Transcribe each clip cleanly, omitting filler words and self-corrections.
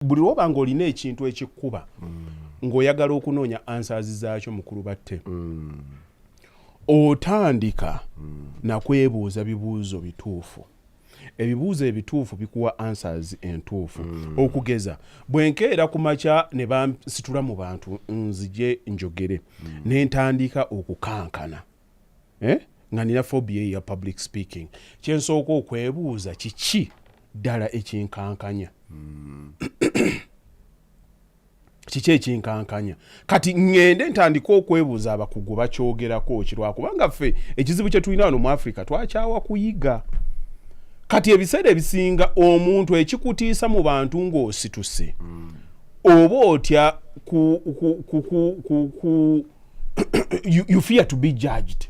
buli lwoba ng'olina ekintu ekikkuba ng'oyagala okunoonya answers zaakyo mukulu batte otandika nakwebuuza bibuuzo bituufu. Ebibuuzo ebituufu bikuwa answers entuufu. Okugeza bwenkeera ku makya ne bansitula mu bantu nzije njogere ne ntandika okukankana nga nina phobia ya public speaking, kyensooka okwebuuza kiki ddala ekinkankanya. Kiki ekinkankanya? Kati ngende ntandika okwebuuza abakugu bakyogerako kirwakubanga ffe ekizibu kye tulina wano mu Africa twakyawa kuyiga. Kati ebiseera ebisinga omuntu ekikutiisa mu bantu ng'osituse oba otya you fear to be judged.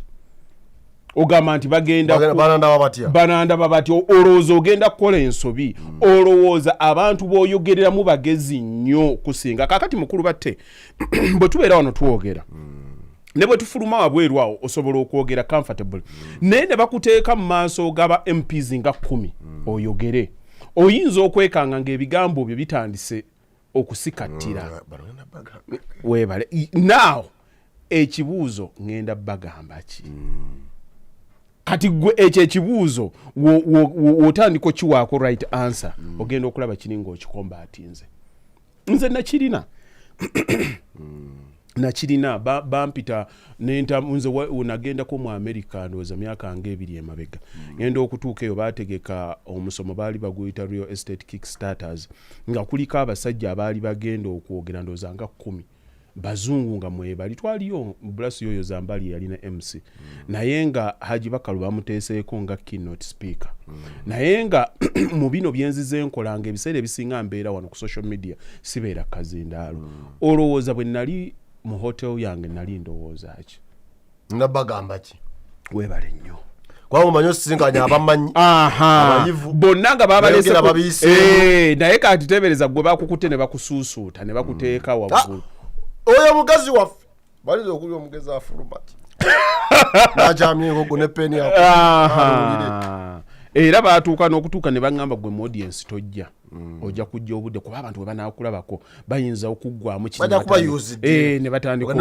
Ogamba nti bagenda banandaba batya, olowooza ogenda kukola ensobi, olowooza abantu b'oyogereramu bagezi nnyo kusinga. Kaakati mukulu batte bwe tubeera wano twogera ne bwe tufuluma wabweru awo osobola okwogera comfortable, naye ne bakuteeka mu maaso g'aba MPs nga 10 oyogere, oyinza okwekanga ng'ebigambo byo bitandise okusikattira. Weebale now ekibuuzo ngenda bagamba ki? Kati gwe ekyo ekibuuzo wotandika kiwaako right answer, ogenda okulaba kiri ng'okikomba atinze. Nze nakirina bampita nze unagendako mu America ndowooza myaka nga 2 emabega. Ngenda okutuuka eyo baategeka omusomo baali baguyita real estate kickstarters nga kuliko abasajja abaali bagenda okwogera ndowooza nga 10 bazungu nga mwebali twaliyo blasi yoyo Zambali yalina MC naye nga Hajji Bakaluba bamuteeseeko nga keynote speaker naye nga mu bino byenzize nkolanga ebiseera ebisinga mbeera wano ku social media sibeera kazindaalo. Olowooza bwe nali mu hotel yange nali ndowooza ki? Nabagamba ki? Weebale nnyo. Kwa mumanyo singanya abamanyi. Abayivu. Bonna nga babalese naye kati tebereza gwe bakukute ne bakusuusuuta ne bakuteeka waggulu. Oyo mugazi waffe balizo okuli omugezi afurumati najamye ngo ne peni hapo. Era baatuuka n'okutuuka ne baŋŋamba gwe mu audience tojja ojja kujja obudde kuba abantu bwe banaakulabako bayinza okuggwamu ne batandika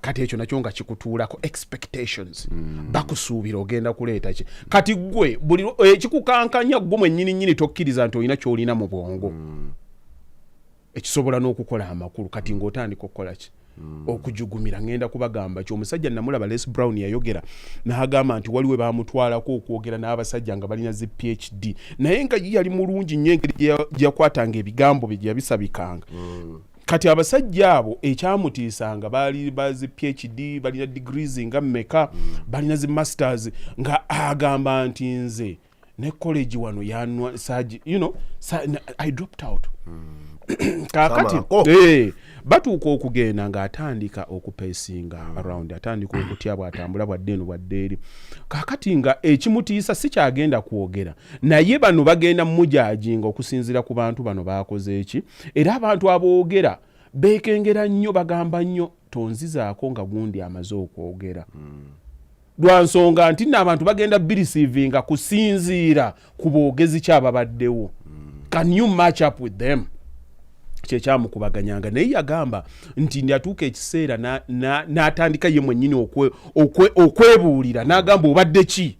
kati ekyo nakyo nga kikutuulako expectations bakusuubira ogenda kuleeta ki. Kati gwe buli ekikukankanya gwe mwennyini tokkiriza nti olina ky'olina mu bwongo ekisobola n'okukola amakulu. Kati ng'otandika okukola ki? Okujugumira. Ngenda kubagamba ki omusajja namulaba Les Brown yayogera n'agamba nti waliwe baamutwalako okwogera n'abasajja nga balina zi PhD naye nga yali mulungi nnyo engeri gyakwatanga ebigambo bye gyabisabikanga. Kati abasajja abo ekyamutiisanga baali bazi PhD balina degrees nga mmeka balina zi masters nga agamba nti nze ne college wano yanwa I dropped out. Kakati batuuka okugenda ng'atandika okupeesinga around, atandika okutya bw'atambula bwadde eno bwadde eri. Kakati nga ekimutiisa si kyagenda kwogera naye bano bagenda mujajinga okusinziira ku bantu bano baakoze eki, era abantu aboogera beekengera nnyo bagamba nnyo tonzizaako nga gundi amaze okwogera. Lwa nsonga nti n'abantu bagenda birisiivinga kusinziira ku boogezi kyababaddewo. Can you match up with them? Kyekyamukubaganyaga naye yagamba nti ndatuuka ekiseera n'atandika ye mwennyini okwebuulira n'agamba obadde ki?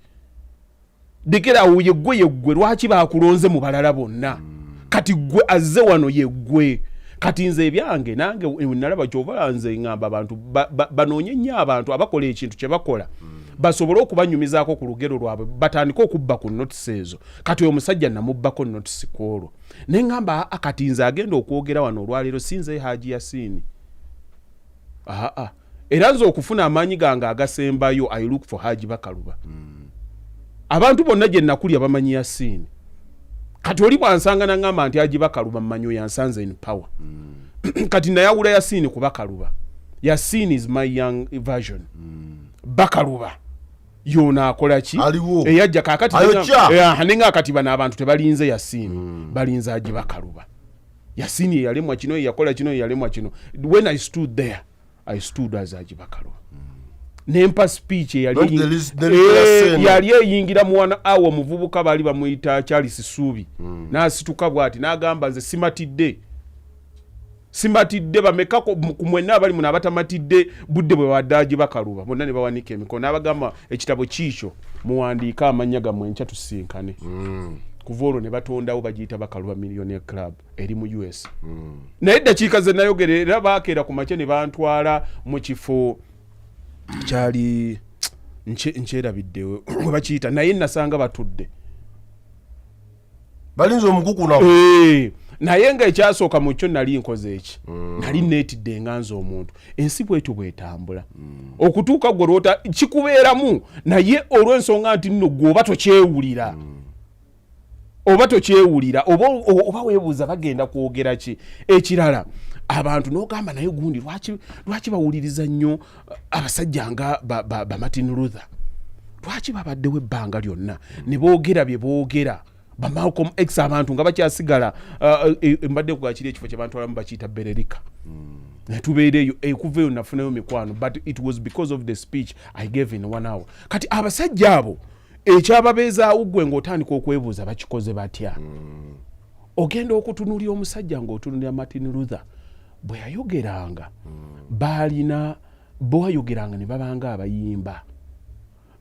Dekerawo yeggwe lwaki baakulonze mu balala bonna? Kati gwe azze wano yeggwe. Kati nze ebyange nange nalaba kyova nze ngamba abantu banoonye nnyo abantu abakola ekintu kye bakola basobole okubanyumizaako ku lugero lwabwe batandika okubba ku notice ezo. Kati oyo omusajja namubbako notice kwolwo ne ngamba kati nze agenda okwogera wano olwaleero sinze Hajji Yasin. Era nze okufuna amaanyi gange agasembayo I look for Hajji Bakaluba. Abantu bonna gye nakulya bamanyi Yasin. Kati oli bwansanga n'angamba nti Hajji Bakaluba mmanyi yansanze in power. Kati nayawula Yasin ku Bakaluba. Yasin is my young version. Bakaluba yona akola ki? Eyajja kakati nenga kati bana abantu tebalinze Yasin balinze Hajji Bakaluba. Yasin yalemwa kino yakola kino yalemwa kino. When I stood there I stood as Hajji Bakaluba. nempa speech yali eyingira mu 1 hour muvubuka bali bamuyita Charles Subi n'asituka bwati n'agamba nze simatidde bameka ku mwenna abali mu abatamatidde budde bwe waddaji Bakaluba bonna ne bawanika emikono n'abagamba ekitabo kiikyo muwandiika amanya gammwe enkya tusinkane kuva olwo ne batondawo bagiyita Bakaluba Millionaire Club eri mu US naye eddakiika ze nayogere era baakeera ku makya ne bantwala mu kifo kyali nkyerabidde we bakiyita naye nasanga batudde balinze omukukuna naye nga ekyasooka mu kyo nali nkoze eki nali neetidde nganza omuntu ensi bwetyo bwetambula okutuuka gwe lwota kikubeeramu naye olw'ensonga nti nno gwe oba tokyewulira oba weebuuza bagenda kwogera ki ekirala abantu n'ogamba naye gundi lwaki bawuliriza nnyo abasajja nga ba Martin Luther lwaki babaddewo ebbanga lyonna ne boogera bye boogera ba Malcolm X abantu nga bakyasigala mbadde kugakiri ekifo ky'abantu bakiyita Bererika netubeereyo ekuveeyo nafunayo mikwano but it was because of the speech I gave in 1 hour kati abasajja abo ekyababeezaawo gwe ng'otandika okwebuuza bakikoze batya ogenda okutunulira omusajja ng'otunulira Martin Luther bwe yayogeranga bwayogeranga ne babanga abayimba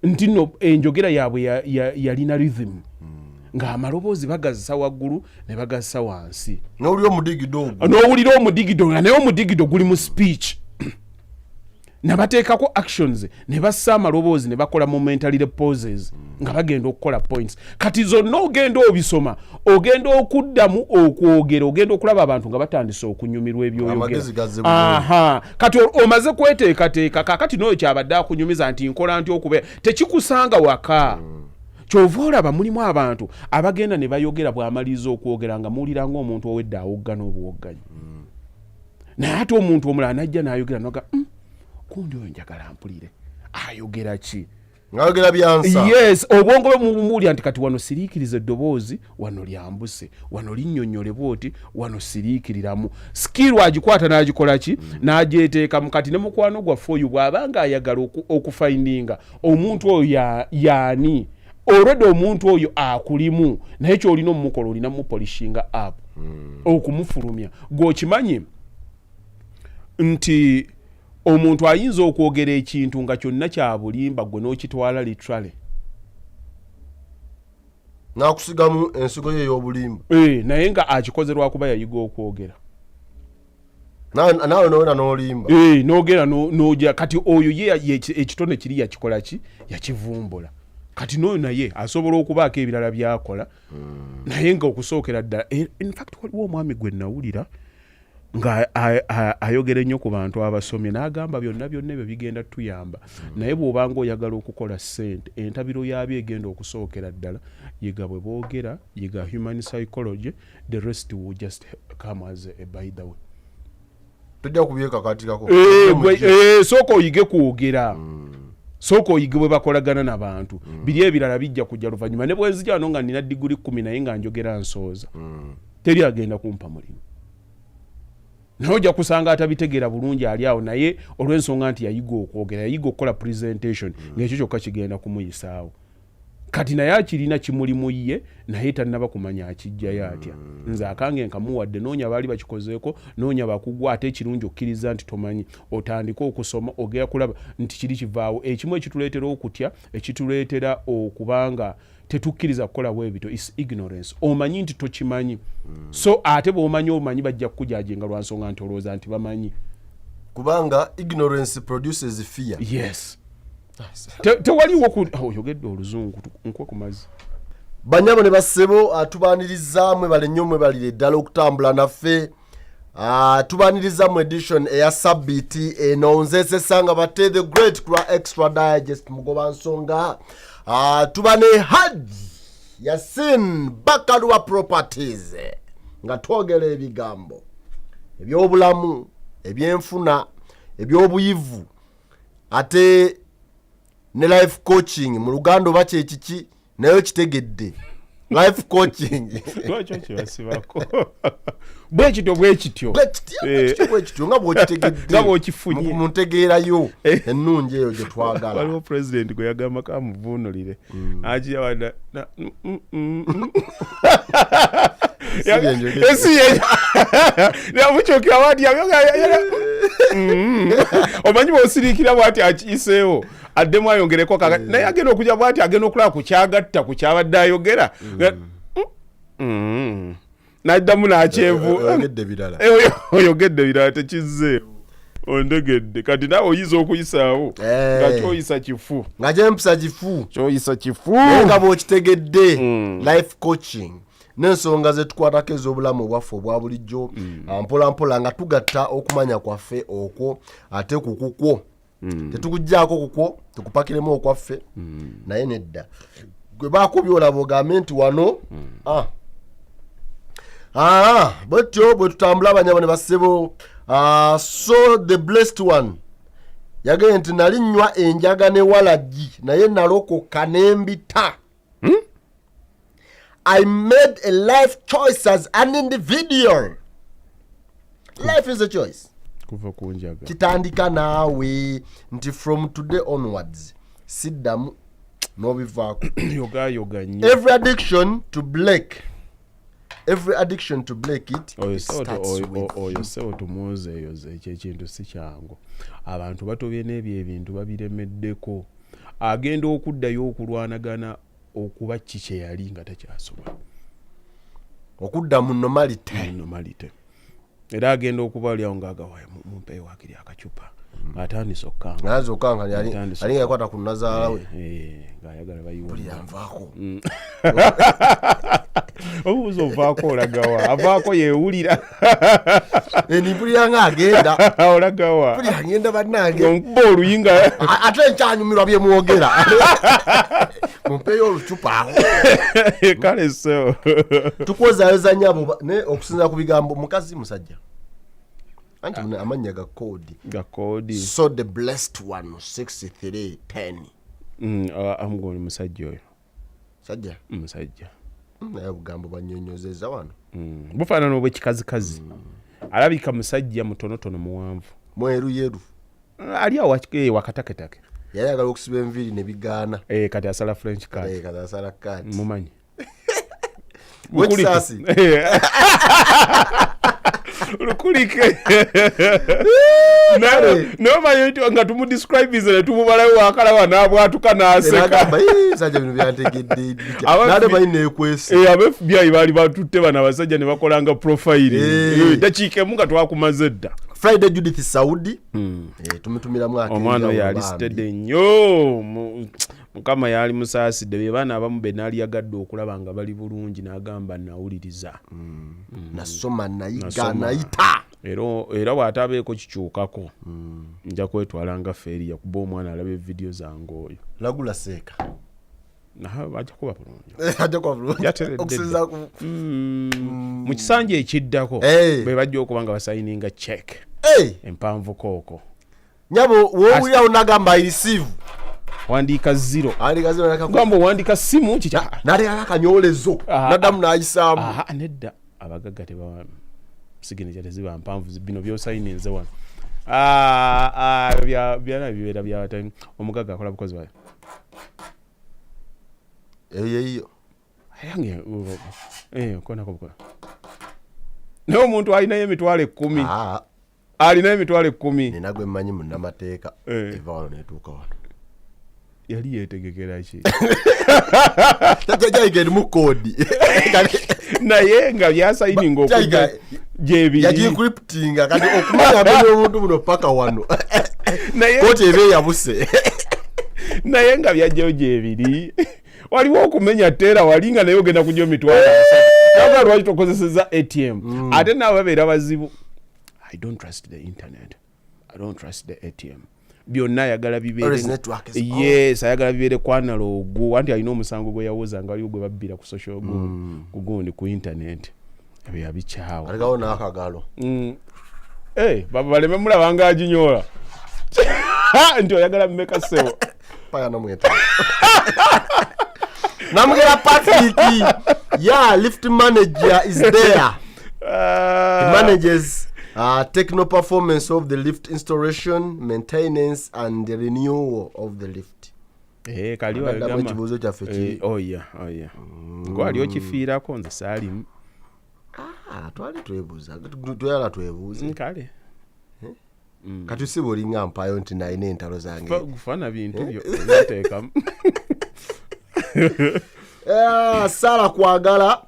nti nno enjogera yaabwe yalina rhythm ng'amaloboozi bagazisa waggulu ne bagazisa wansi n'owulira omudigido naye omudigido guli mu speech nabateekako actions ne bassa amaloboozi ne bakola momentary poses nga bagenda okukola points kati zonna ogenda obisoma ogenda okuddamu okwogera ogenda okulaba abantu nga batandise okunyumirwa ebyoyogera kati omaze kweteekateeka kakati n'oyo kyabadde akunyumiza nti nkola nti okubeera tekikusanga waka kyova olaba mulimu abantu abagenda ne bayogera bw'amaliza okwogera nga muwulira ng'omuntu owedde awoggana obuwogganyi naye ate omuntu omulala najja n'ayogera noga kundi oyo njagala mpulire ayogera ki ngayogera byansa yes obwongo bwe mumuulya nti kati wano siriikiriza eddoboozi wano lyambuse wano linnyonnyole bwoti wano siriikiriramu skill agikwata n'agikola ki n'agyeteekamu kati ne mukwano gwaffe oyo bw'abanga ayagala okufindinga omuntu oyo yaani already omuntu oyo akulimu naye kyolina omumukola olina mupolishinga up okumufulumya gwokimanyi nti omuntu ayinza okwogera ekintu nga kyonna kya bulimba gwe n'okitwala literally n'akusigamu ensigo ye y'obulimba naye nga akikozerwa kuba yayiga okwogera nawe nowena n'olimba n'ogera n'ojja kati oyo ye ekitone kiri yakikola ki yakivumbula kati n'oyo naye asobola okubaako ebirala byakola naye nga okusookera ddala in fact waliwo omwami gwe nawulira nga ayogera ennyo ku bantu abasomye n'agamba byonna ebyo bigenda tuyamba naye bw'obanga oyagala okukola ssente entabiro yaabyo egenda okusookera ddala yiga bwe boogera yiga human psychology the rest will just come as a by the way tujja kubyekakatikako sooka oyige kwogera sooka oyige bwe bakolagana n'abantu biri ebirala bijja kujja luvannyuma ne bwenzija wano nga nina diguli 10 naye nga njogera nsooza teri agenda kumpa mulimu naye ojja kusanga atabitegeera bulungi ali awo naye olw'ensonga nti yayiga okwogera yayiga okukola presentation ng'ekyo kyokka kigenda kumuyisaawo kati naye akirina kimulimu ye naye tannaba kumanya akijjayo atya nze akange nkamuwadde noonya baali bakikozeeko noonya bakugwa ate ekirungi okkiriza nti tomanyi otandika okusoma ogera kulaba nti kiri kivaawo ekimu ekituleetera okutya ekituleetera okubanga tetukkiriza kukola bwebito is ignorance omanyi nti tokimanyi so ate bw'omanyi omanyi bajja kukujajenga lwa nsonga nti olowooza nti bamanyi kubanga ignorance produces fear yes tewaliwo oyogedde oluzungu nkwe ku mazzi banyabo ne bassebo tubaaniriza mwebale nnyo mwebalire ddala okutambula naffe tubaaniriza mu edition eya sabbiiti eno nze Sesanga batte the great kula extra digest mugoba nsonga tuba ne Hajji Yasin Bakaluba properties nga twogera ebigambo ebyobulamu ebyenfuna ebyobuyivu ate ne life coaching mu Luganda oba kyekiki nayo kitegedde life coaching lwakyo kyebasibako bwekityo nga bwokitegedde muntegeerayo ennungi eyo gye twagala. Waliwo president gwe yagamba kamuvuunulire agiyawadda yamukyokera bwati omanyi bwosiriikira bwati akiyiseewo addemu ayongereko naye agenda okujja bwati agenda okulaba ku kyagatta ku kyabadde ayogera n'addamu n'akyevu oyogedde birala tekizzeewo ondegedde kati nawe oyinza okuyisaawo nga kyoyisa kifu nga gyempisa kifu kyoyisa kifu nga bw'okitegedde life coaching n'ensonga zetukwatako ez'obulamu obwaffe obwa bulijjo mpola mpola nga tugatta okumanya kwaffe okwo ate kukukwo tetukugjaako kukwo tukupakiremu okwaffe naye nedda gwe baakubye olaba ogambe nti wano bwetyo bwe tutambula abanyabo ne bassebo. So the blessed one yagambye nti nali nnywa enjaga ne walagi naye nalokoka n'embita. I made a life choice as an individual. Life is a choice. Kuva kunjaga. Kitandika naawe nti from today onwards siddamu n'obivaako. yoga nnyo. Every addiction to black it starts with oyo sewo tumuzeeyoze ekyo ekintu si kyangu. Abantu batobye n'ebyo ebintu babiremeddeko. Agenda okuddayo okulwanagana okuba kiki yali nga takyasobola okudda mu normality. Era agenda okuba lyawo ng'agawayo mumpeeyo wakiri akacupa ng'atandise okkanga ali yakwata ku nazaala we ng'ayagala bayiwa buli yanvaako obuuza ovaako olagawa avaako yeewulira nimpulira ng'agenda olagawa buli agenda bannange onkuba oluyinga ate nkyanyumirwa bye mwogera mumpeeyo olucupa awo kale so tukwozaayoza nnyabo ne okusinza ku bigambo mukazi musajja anti amannya ga koodi. So the blessed one 6310 amugoni musajja oyo musajja naye bugambo banyonyozeza wano bufaanana obwekikazikazi alabika musajja mutonotono muwanvu mweruyeru ali awo wakataketake yali agala okusiba enviiri ne bigaana kati asala French card kati asala card mumanyi wekisaasi lukulike nomanyi nti nga tumudescribeize ne tumubalayo wakalawa n'abwatuka n'aseka sajja bino byantegedde nade manyi neekwese aba FBI baali batutte bano abasajja ne bakolanga profile dakiika emu nga twakumaze dda Friday Judith Saudi tumutumiramu omwana oyo alisitedde nnyo mukama yali musaasidde be baana abamu be naali yagadde okulaba nga bali bulungi n'agamba nawuliriza nasoma nayiga nayita era bw'ataabeeko kikyukako nja kwetwala nga feeri yakuba omwana alaba evidiyo zange oyo lagula seeka ajja kuba bulungi mu kisanja ekiddako be bajja okuba nga basayininga check empanvu kooko nyabo woowulirawo nagamba I receive wandiika 0 gamba wandiika simu naleka akanyolezo naddamu n'ayisaamu nedda abagagga tebawa siginature teziba mpanvu bino byosayininze wano byana bibeera byawatani omugagga akola bukozi bwayo eyo yange konako bukola naye omuntu alinayo emitwalo 10 alinayo emitwalo 10 nina gwe mmanyi munnamateeka eva wano netuuka wano yali yetegekera ki tajja erimu koodi naye nga byasayininga okujja gyebiri yagicryptinga kati okumanya abeni omuntu buno paka wano kooti eba eyabuse naye nga byajjayo gyebiri waliwo okumenya teera walinga naye ogenda kujja emitwalo aba lwaki tokozeseza ATM ate nabo babeera bazibu. I don't trust the internet, I don't trust the ATM. Byonna ayagala bibeere ayagala bibeere ku analogu anti alina omusango gwe yawoza nga waliwo gwe babbira ku social gugundi ku internet ebyo yabikyawa aligawo n'akagalo baba baleme mulaba nga aginyola nti oyagala mmeka sewo paya namweta namugera Patrick lift manager is there He manages technical performance of the lift installation, maintenance and the renewal of the lift. Kaliwa gama. Oh yeah. Gwali okifiirako nze saalimu. Twali twebuuza. Tuyala twebuuze. Kale. Kati sibo linga mpayo nti nalina entalo zange. Gufana bintu byo biteekamu. Sala kwagala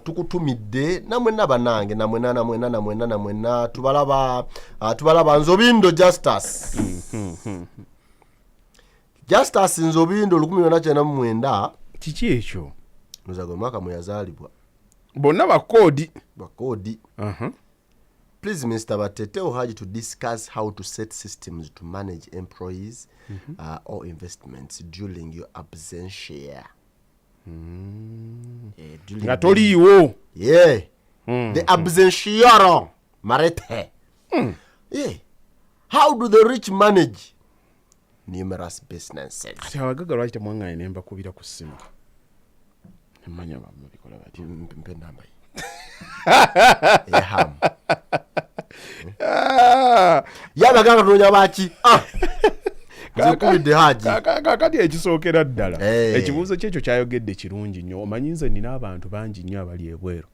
tukutumidde namwena banange namwena tubalaba Nzobindo Justice. Justice Nzobindo 1999. Kiki ekyo? Muzago mwaka muyazalibwa. Bonna bakodi. Please, Mr. Batete Hajji, to discuss how to set systems to manage employees or investments during your absentia. Nga toliiwo. Yeah. The absentiaro marete. Yeah. How do the rich manage numerous businesses? Ati abagaga lwaki temwanganye ne mbakubira ku ssimu. Mmanya bamu bikola bati mpenda mbayi. Yaham. Yabaganga tunya baki. Zikubidde Hajji. Kakati ekisookera ddala. Ekibuuzo kyekyo kyayogedde kirungi nnyo. Omanyi nze nina abantu bangi nnyo abali ebweru.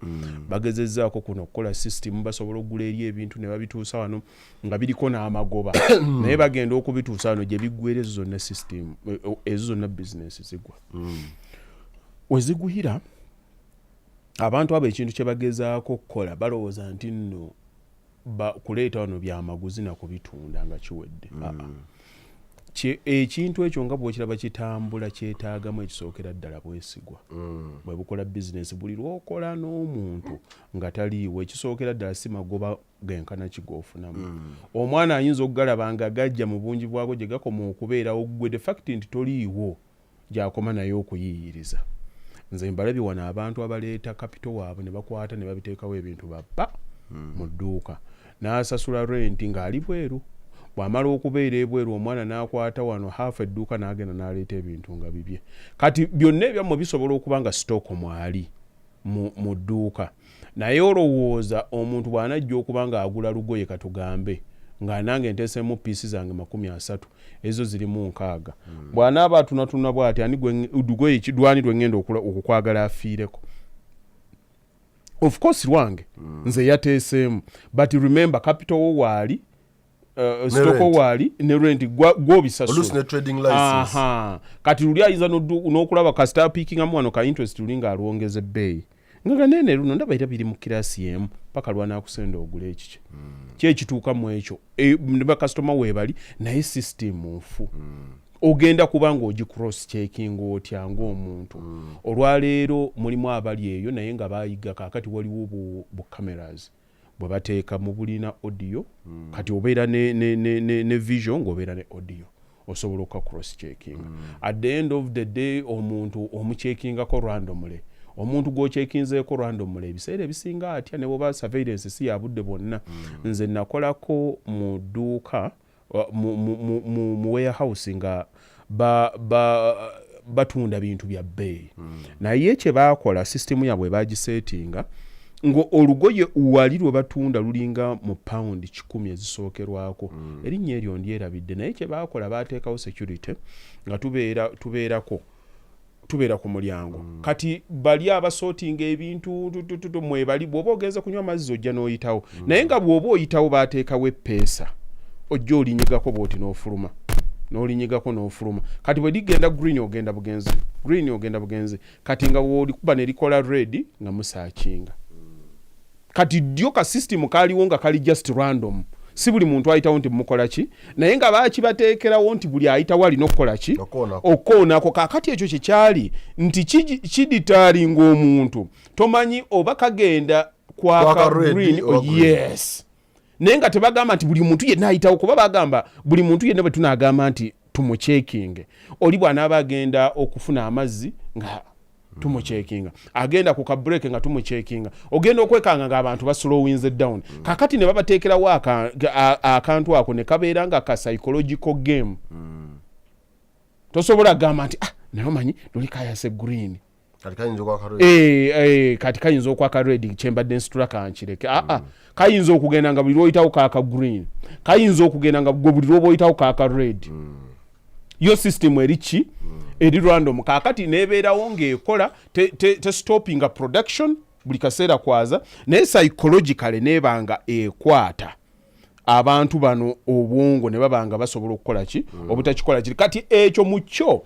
Bagezezzaako kuno okukola system basobola okugula eri ebintu ne babituusa wano nga biriko n'amagoba. Naye bagenda okubituusa wano gye biggwera ezo zonna system, ezo zonna business zigwa. Weziguhira abantu abo ekintu kye bagezaako okukola balowooza nti nno kuleeta wano byamaguzi na kubitunda nga kiwedde. Ekintu ekyo nga bw'okiraba kitambula kyetaagamu ekisookera ddala bwesigwa. Bwe bukola bizinesi buli lw'okola n'omuntu nga taliiwo ekisookera ddala si magoba genkana kigoofunamu. Omwana ayinza okugalaba nga gajja mu bungi bwako gye gakoma okubeerawo ggwe de fact nti toliiwo gy'akoma naye okuyiyiriza. Nze mbalabye wano abantu abaleeta kapito waabwe ne bakwata ne babiteekawo ebintu babba mu dduuka n'asasula renti ng'ali bweru. Bw'amala okubeera ebweru omwana n'akwata wano hafu edduuka n'agenda n'aleeta ebintu nga bibye. Kati byonna ebyammwe bisobola okuba nga sitooko mwali mu dduuka. Naye olowooza omuntu bw'anajja okuba ng'agula lugoye katugambe nga nange nteesemu piisi zange 30 ezo zirimu 6. Bw'anaaba atunatuna bw'ati ani lugoye kidwani lwengenda okukwagala afiireko. Of course lwange nze yateeseemu, but remember capital wo waali stoko wali ne rent gwobisasula olusine trading license. Kati luli ayinza n'okulaba kasita picking amwano ka interest lulinga alwongeze bay nga nene luno ndaba era biri mu kirasi yemu paka lwana akusenda ogule ekiki kyekituuka mu ekyo ne ba customer webali naye system nfu. Ogenda kubanga ogi cross checking otya ng'omuntu. Olwaleero mulimu abali eyo naye nga bayiga kakati waliwo bu cameras bwe bateeka mu bulina audio kati obeera ne vision ng'obeera ne audio osobola okuka cross checking. At the end of the day omuntu omucheckingako randomly, omuntu gw'ocheckinzeeko randomly ebiseera ebisinga atya ne bw'oba surveillance si yabudde bonna. Nze nakolako mu dduuka mu warehouse nga batunda bintu bya bbeeyi. Naye kye baakola system yabwe bagisetinga ngo olugoye wali lwe batunda lulinga mu pound 10 ezisookerwako. Erinnya eryo ndyerabidde naye kye baakola baateekawo security nga tubeera ku mulyango. Kati bali abasootinga ebintu mwebali bw'oba ogenza kunywa amazzi ojja n'oyitawo. Naye nga bw'oba oyitawo baateekawo eppeesa ojja olinyigako bw'oti n'ofuluma. N'olinyigako n'ofuluma. Kati bwe ligenda green ogenda bugenzi. Kati nga bw'olikuba ne likola red nga musaakinga. Kati ddyo ka system kaaliwo nga kali just random. Si buli muntu ayitawo nti mukola ki, naye nga bakibateekerawo nti buli ayitawo alina okukola ki okoonako. Kakati ekyo kyekyali nti kiditaalinga omuntu tomanyi oba kagenda kwaka green yes. Naye nga tebagamba nti buli muntu yenna ayitawo, kuba bagamba buli muntu yenna bwe tunaagamba nti tumuchekinge. Oli bw'anaaba agenda okufuna amazzi nga tumuchekinga, agenda ku kabreak nga tumuchekinga, ogenda okwekanga ng'abantu baslowinze down. Kakati ne babateekerawo akantu ako ne kabeera nga ka psychological game. Tosobola gamba nti naye omanyi luli kayase green kati kayinza okwaka red kyembadde nsitula kankireke kayinza okugenda nga buli lwoyitawo kaaka green kayinza okugenda nga buli lwoba oyitawo kaaka red yo system eriki eri random kaakati nebeerawo ng'ekola stoppinga production buli kaseera kwaza naye psychologically nebanga ekwata abantu bano obwongo ne babanga basobola okukola ki obutakikola kiri kati ekyo mukyo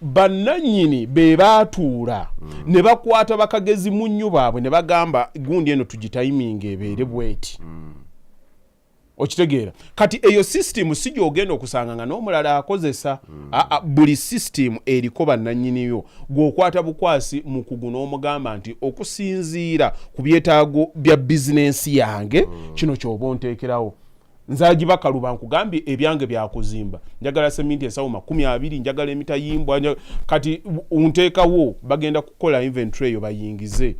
bannannyini be baatuula ne bakwata bakagezi mu nnyo baabwe ne bagamba gundi eno tugitayiminga ebeere bweti okitegeera kati eyo system si gyogenda okusanga nga n'omulala akozesa buli system eriko bannannyiniyo gw'okwata bukwasi mu kuguna omugamba nti okusinziira ku byetaago bya bizinensi yange kino ky'oba onteekerawo nze Hajji Bakaluba nkugambye ebyange byakuzimba njagala seminti ensawo 20 njagala emitayimbwa kati unteekawo bagenda kukola inventory eyo bayingize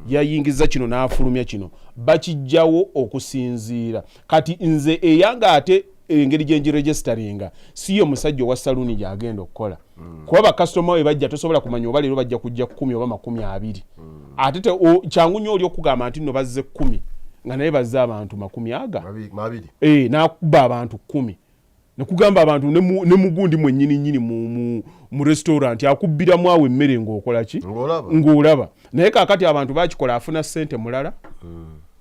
yayingiza kino n'afulumya kino bakijjawo okusinziira kati nze eyanga ate engeri gye ngiregisteringa siyo musajja wa saluni gyagenda okukola kuba bakasitoma we bajja tosobola kumanya oba leero bajja kujja 10 oba 20 ate kyangu nnyo oli okugamba nti nno bazze 10 nga naye bazze abantu 20 nakuba abantu 10 nekugamba abantu ne mugundi mwennyini mu restaurant akubbiramu awo emmere ng'okola ki ng'olaba naye kaakati abantu bakikola afuna ssente mulala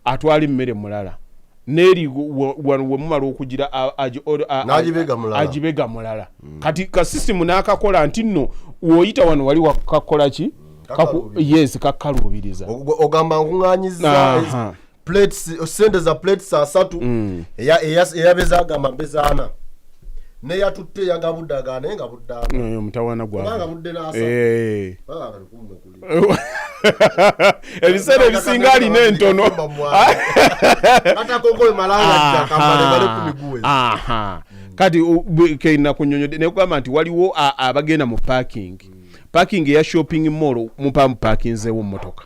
atwala emmere mulala neeri we mumala okugira agibega mulala kati ka system n'akakola nti nno woyita wano wali wakakola ki yes kakalubiriza ogamba nkuŋŋanyiza sente za plates 3 eyabezagamba mbezaana neyatutte yagabuddaga naye nga buddaana mutawana gwanga budde n'asa ebiseera ebisinga alina entono kati kena kunyonyodde nekugamba nti waliwo abagenda mu parking eya shopping mall mupa mupakinzeewo mmotoka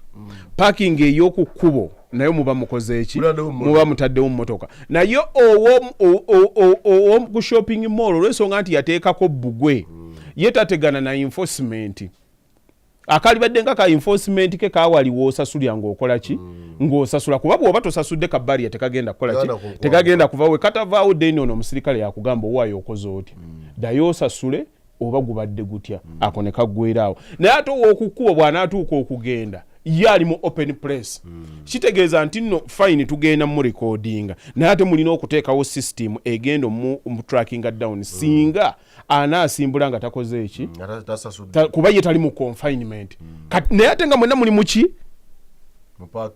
parking ey'okukkubo naye muba mukoze eki muba mutaddewo mmotoka naye owo ku shopping mall olw'ensonga nti yateekako bbugwe ye tategana na enforcement akalibadde nga ka enforcement ke kawaliwo osasulya ng'okola ki ng'osasula kuba bw'oba tosasudde kabbaliya tekagenda kukola ki tekagenda kuva we katavaawo deni ono omusirikale yakugamba owaayo okoze oti ddayo osasule oba gubadde gutya ako ne kaggweeraawo naye ate ow'okukkuba bw'anaatuuka okugenda ye ali mu open place kitegeeza nti nno fine tugenda mu recordinga naye ate mulina okuteekawo system egenda mu trackinga down singa anaasimbula nga takoze eki kuba ye tali mu confinement naye ate nga mwenna muli muki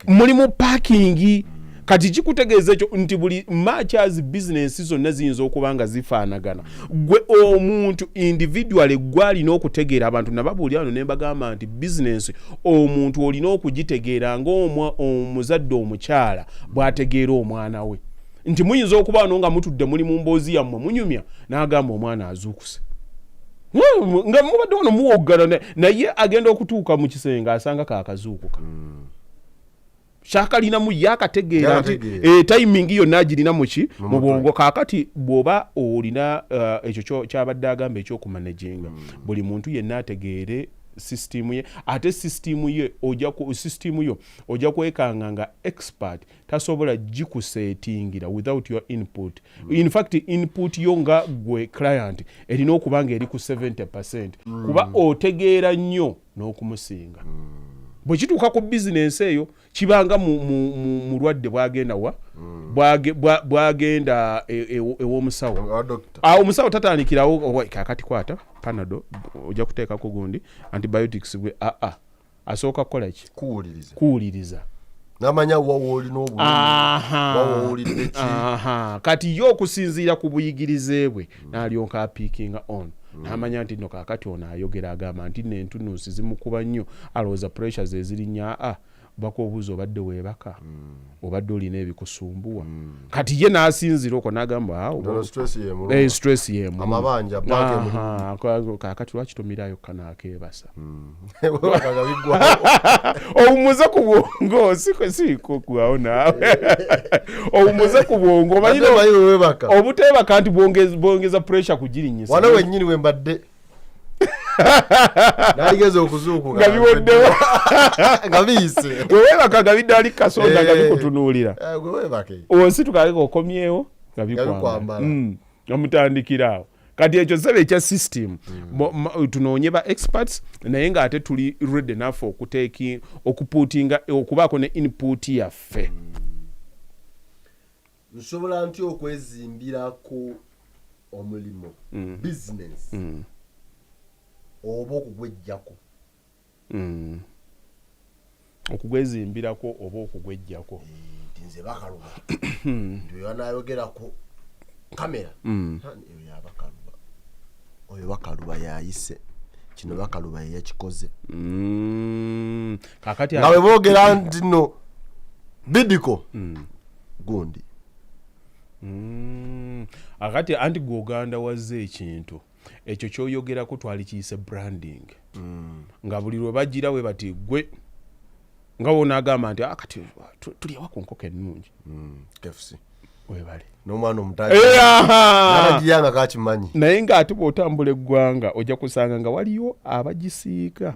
muli mu parking kati kikutegeeza ekyo nti buli matches business zonna ziyinza okuba nga zifaanagana gwe omuntu individually gwalina okutegeera abantu nababuulira wano ne mbagamba nti business omuntu olina okugitegeera ng'omuzadde omukyala bw'ategeera omwana we nti muyinza okuba wano nga mutudde muli mu mboozi yammwe munyumya n'agamba omwana azuukuse nga mubadde wano muwoggana naye agenda okutuuka mu kisenge asanga kaakazuukuka shakalinamu yakategeera nti timing yonna agirina muki mu bwongo kaakati bw'oba olina ekyo kyabadde agamba ekyokumanaginga buli muntu yenna ategeere system ye ate system yo ojja kwekanga nga expert tasobola gikusetingira without your input in fact input yo nga gwe client erina okuba nga eri ku 70% kuba otegeera nnyo n'okumusinga bwe kituuka ku bizinensi eyo kibanga mu lwadde bwagenda bwagenda ew'omusawo omusawo tatandikirawo kakati kwata panado ojja kuteekako gundi antibiotics bwe asooka kukola ki kuwuliriza namanya wawoolina obulwadde kati yo okusinziira ku buyigirize bwe n'alyoka apiikinga on n'amanya nti nno kaakati ono ayogera agamba nti n'entunuusi zimukuba nnyo alowooza pressures ezirinya bako obuuza obadde weebaka obadde olina ebikusumbuwa kati ye n'asinzira okwo n'agamba stress yemu amabanja kaakati lwaki tomirayo kanaakebasa owumuze ku bwongo sikugwawo naawe owumuze ku bwongo obuteebaka nti bwongeza pressure kugirinyisa wana wennyini wembadde naligeza okuzuukuka nga biwoddewo nga biyise weweebaka nga biddali kasonda nga bikutunuulira weweebake onsitukaleka okomyewo nga bikwambala omutandikiraawo kati ekyo sebe ekya system tunoonye ba experts naye ng'ate tuli ready enough okupuutinga okubaako ne input yaffe. Nsobola ntya okwezimbirako omulimo business oba okugwejjako okugwezimbirako oba okugwejjako nze Bakaluba nti wanayogeraku kamera Bakaluba oyo Bakaluba yayise kino Bakaluba yeyakikoze kakati nga bwe boogera nti no bidiko gundi akati anti gwoganda wazze ekintu ekyo kyoyogerako twali kiyise branding nga buli lwe bagira we bati gwe nga wonaagamba nti kati tulyawa ku nkoko ennungi KFC webale n'omwana omutagiyanga kakimanyi naye ng'ate bw'otambula eggwanga ojja kusanga nga waliyo abagisiika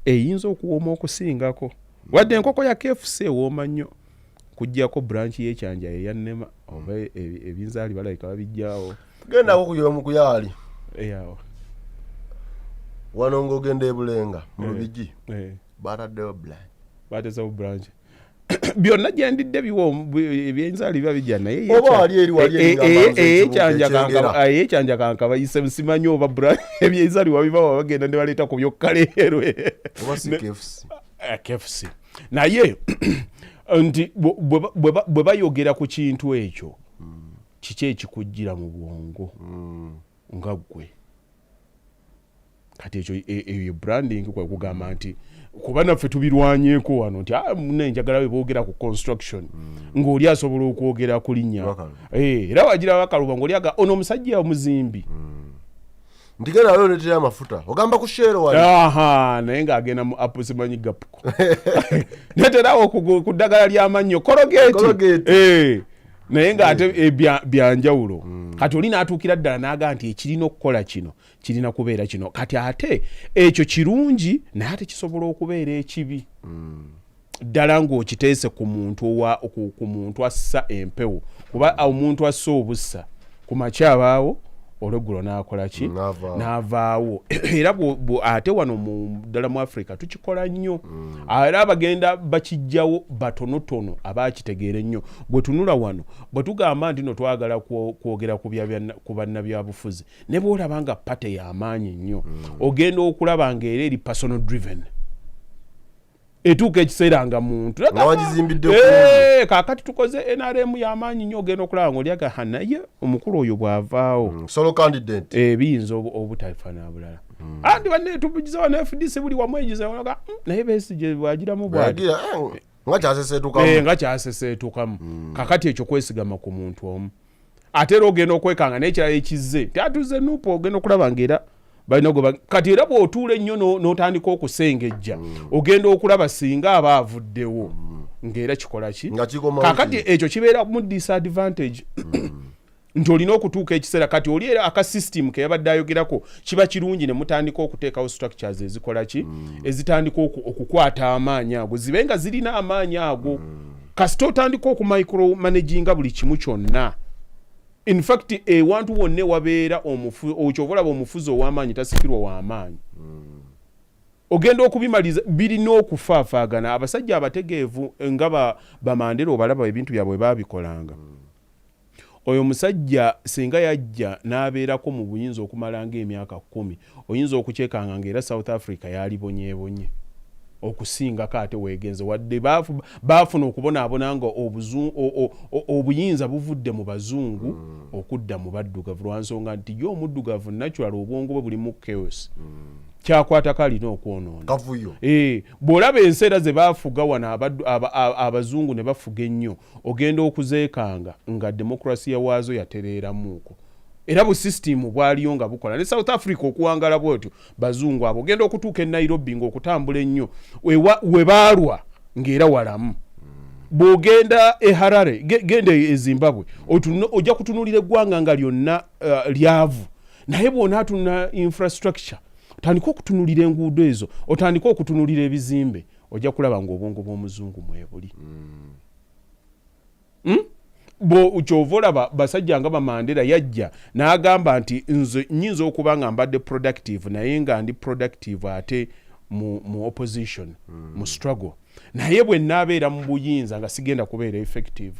eyinza okuwooma okusingako wadde enkoko ya KFC ewooma nnyo kujjako branch y'ekyanja eyannema oba ebinzaali balabika babijjaawo gendako kuyomu kuyaali eyawo wano ng'ogenda ebulenga mu lubigi bataddewo branch byonna gyendidde ebyenzaali biba bijja naye eyekyanja kanka bayise musimanyi oba ebyenzaali wabibawa bagenda ne baleeta ku byokkaleerwe KFC naye nti bwe bayogera ku kintu ekyo kiki ekikujjira mu bwongo nga ggwe kati ekyo eyo branding kwe kugamba nti kuba naffe tubirwanyeeko wano nti nenjagala we boogera ku construction ng'oli asobola okwogera ku linnya era wagira Bakaluba ng'oliaga ono omusajja omuzimbi ndigenda waliwo netera amafuta ogamba ku sheero wali naye ng'agenda mu apu simanyi gapuko neterawo ku ddagala ly'amannyo Colgate naye ng'ate byanjawulo kati oli n'atuukira ddala n'aga nti ekirina okukola kino kirina kubeera kino kati ate ekyo kirungi naye ate kisobola okubeera ekibi ddala ng'okiteese ku muntu assa empewo kuba omuntu assa obussa ku makyabaawo olweggulo n'akola ki n'avaawo era ate wano ddala mu Africa tukikola nnyo era abagenda bakijjawo batonotono abakitegeera ennyo bwe tunula wano bwe tugamba nti no twagala kwogera ku bannabyabufuzi ne bw'olaba nga pate y'amaanyi nnyo ogenda okulaba ng'era eri personal driven etuuka ekiseera nga muntu kaakati tukoze NRM y'amaanyi nnyo ogenda okulaba ng'olyaga naye omukulu oyo bw'avaawo solo candidate biyinza obutafaana bulala andi banne tubugiza wano FDC buli wamu egiza naye Besigye bwagiramu bwati nga kyaseseetukamu kakati ekyo kwesigama ku muntu omu ate era ogenda okwekanga n'ekirala ekizze tyatuze nuupu ogenda okulaba ng'era balina kati era bw'otuula ennyo n'otandika okusengejja ogenda okulaba singa aba avuddewo ng'era kikola ki kakati ekyo kibeera mu disadvantage nti olina okutuuka ekiseera kati oli era akasystem ke yabadde ayogerako kiba kirungi ne mutandika okuteekawo structures ezikola ki ezitandika okukwata amaanyi ago zibe nga zirina amaanyi ago kasita otandika okumicromanaginga buli kimu kyonna. In fact ewantu wonne wabeera okyovolaba omufuzi ow'amaanyi tasikirwa w'amaanyi ogenda okubimaliza birina okufaafaagana abasajja abategeevu nga bamandera obalaba ebintu byabwe babikolanga oyo musajja singa yajja n'abeerako mu buyinza okumala ng'emyaka 10 oyinza okukyekanga ng'era South Africa yalibonyeebonye okusingako ate weegenze wadde baafuna okubonaabona nga obuyinza buvudde mu bazungu okudda mu baddugavu lwansonga nti yo omuddugavu natural obwongo bwe buli mu chaos kyakwatako alina okwonoona bw'olaba enseera ze baafuga wano abazungu ne bafuga ennyo ogenda okuzeekanga nga demokrasiya waazo yatereeramuuko era bu system bwaliyo nga bukola ne South Africa okuwangala bwotyo bazungu abo ogenda okutuuka e Nairobi ng'okutambula ennyo we baalwa ng'era walamu bw'ogenda e Harare genda e Zimbabwe ojja kutunuulira eggwanga nga lyonna lyavu naye bw'onaatunula infrastructure otandika okutunulira enguudo ezo otandika okutunulira ebizimbe ojja kulaba ng'obwongo bw'omuzungu mwebuli bo kyovolaba basajja nga Mandela yajja n'agamba nti nze nnyinza okuba nga mbadde productive naye nga ndi productive ate mu opposition mu struggle naye bwe naabeera mu buyinza nga sigenda kubeera effective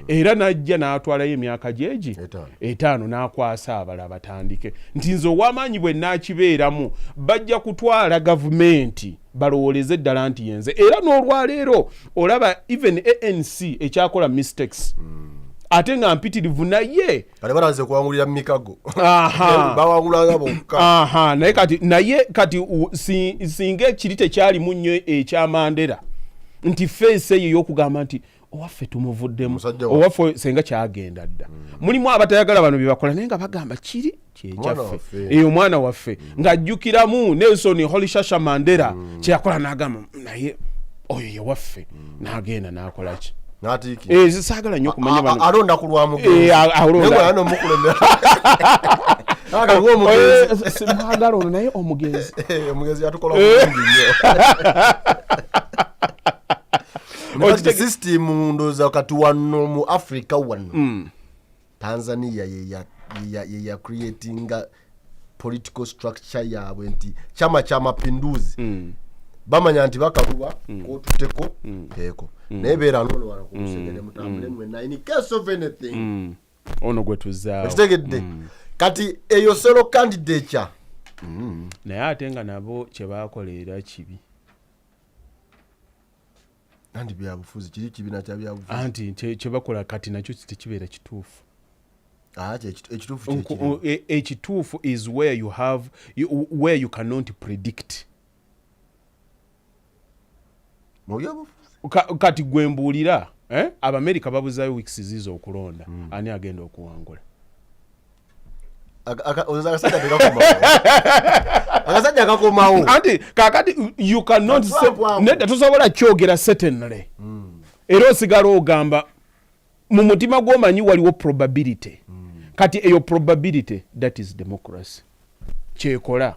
era najja n'atwalayo emyaka gyegi 5 n'akwasa abala batandike nti nze ow'amaanyi bwe naakibeeramu bajja kutwala gavumenti balowoleze ddala nti yenze era n'olwaleero olaba even ANC ekyakola mistakes ate nga mpitirivu naye baraze kuwangulira mikago bawangulanga bokka naye kati singa ekiri tekyalimu nnyo ekya Mandela nti face eyo y'okugamba nti owaffe tumuvuddemu owaffe senga kyagenda dda mulimu abatayagala bano bye bakola naye nga bagamba kiri kyaffe eyo omwana waffe ng'ajjukiramu Nelson Holishasha Mandela kyeyakola n'agamba naye oyo ye waffe n'agenda n'akola ki saagala nnyo okumanya bano alonda ku lwa mugenzi alonda mwagala ono naye omugenzi yatukola bulungi nnyo system ndoza kati wano mu Africa wano Tanzania ye creating political structure yaabwe nti chama cha mapinduzi bamanya nti Bakaluba kotuteko teko nebeera nono wala kumusegere mutambule mwenna in case of anything ono gwe tuzaawo kati eyo solo candidature naye ate nga nabo kye baakolera kibi andi byabufuzi kiri kibina kya byabufuzi anti kye bakola kati nakyo tekibeera kituufu ekituufu is where you have where you cannot predict kati gwembuulira Abamerika babuzayo weeks zizo okulonda ani agenda okuwangula akasajja akakomawo anti kakati you cannot say neda tusobola kyogera certainly era osigala ogamba mu mutima gw'omanyi waliwo probability kati eyo probability that is democracy kyekola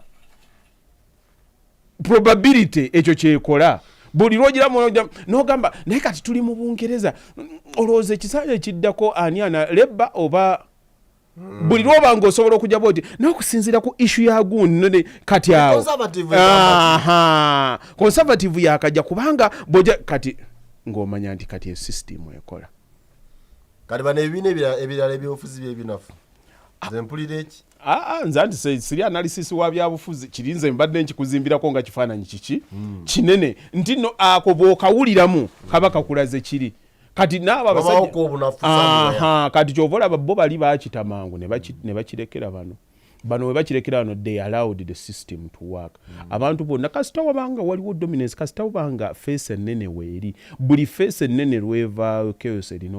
probability ekyo kyekola buli lwogiramu n'ogamba naye kati tuli mu Bungereza olowooza ekisanja ekiddako ani ana Labour oba buli lwoba ng'osobola okujja bwoti n'okusinziira ku issue ya gundi kati awo conservative yakajja kubanga bw'ojja kati ng'omanya nti kati system ekola kati bano ebibiina ebirala ebyobufuzi by'ebinafu nze mpulira eki nze anti siri analysis wa byabufuzi kirinze mbadde nkikuzimbirako nga kifaananyi kiki kinene nti no ako bw'okawuliramu kaba kakulaze kiri kati naaba abasajja kati kyovola bo bali baakita mangu ne bakirekera bano we bakirekera wano they allowed the system to work abantu bonna kasita wabanga waliwo dominance kasita wabanga face ennene weeri buli face ennene lweva chaos erina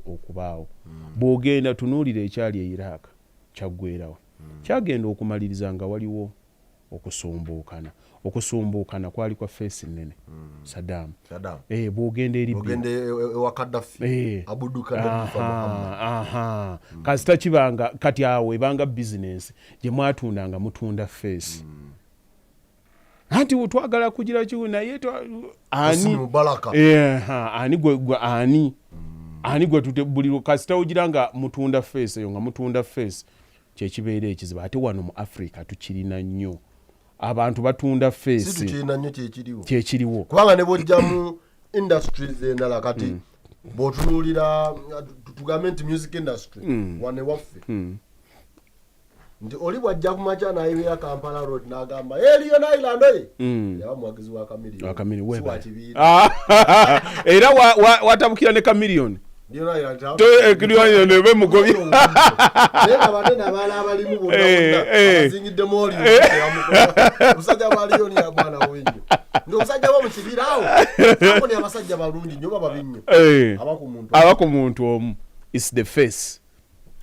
okubaawo bw'ogenda tunuulira ekyali e Iraq kyaggweerawo kyagenda okumaliriza nga waliwo okusumbuukana kwali kwa face nnene Saddam bw'ogenda eri kasita kibanga kati awo ebanga business gye mwatundanga mutunda face anti utwagala kugira kiwu naye ani gwe tute buli kasita ogiranga mutunda face eyo nga mutunda face kyekibeera ekizibu ate wano mu Africa tukirina nnyo abantu batunda face kyekiriwo kubanga ne bojja mu industries endala kati bw'otunuulira tugambe nti music industry wane waffe nti oli bw'ajja ku makya n'ayibeera Kampala road n'agamba Elion Island yaba muwagizi wa Chameleon era watabukira ne Chameleon ebe mugobye abane nabala abalimu bonna bazingidde moli musajja baliyo ni abana wenyo ndo musajja bo mukibirawo abo ni abasajja balungi nyo baba binnyo abaku muntu omu is the face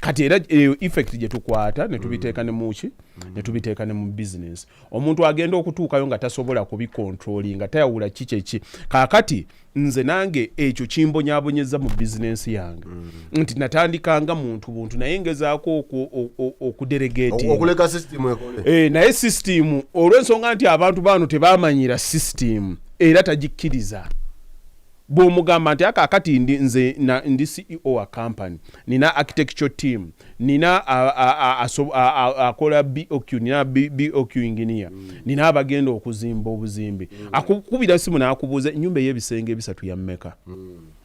kati era effect gye tukwata ne tubiteeka ne muki ne tubiteeka ne mu business omuntu agenda okutuukayo nga tasobola kubikontrolinga tayawula kiki kaakati nze nange ekyo kimbonyabonyeza mu business yange nti natandikanga muntu buntu naye ngezaako okudelegate okuleka system ekole naye system olw'ensonga nti abantu bano tebamanyira system era tagikkiriza bw'omugamba nti akaakati ndi CEO wa company nina architecture team nina akola BOQ nina BOQ engineer nina abagenda okuzimba obuzimbi akukubira simu n'akubuuza ennyumba ey'ebisenge ebisatu ya mmeka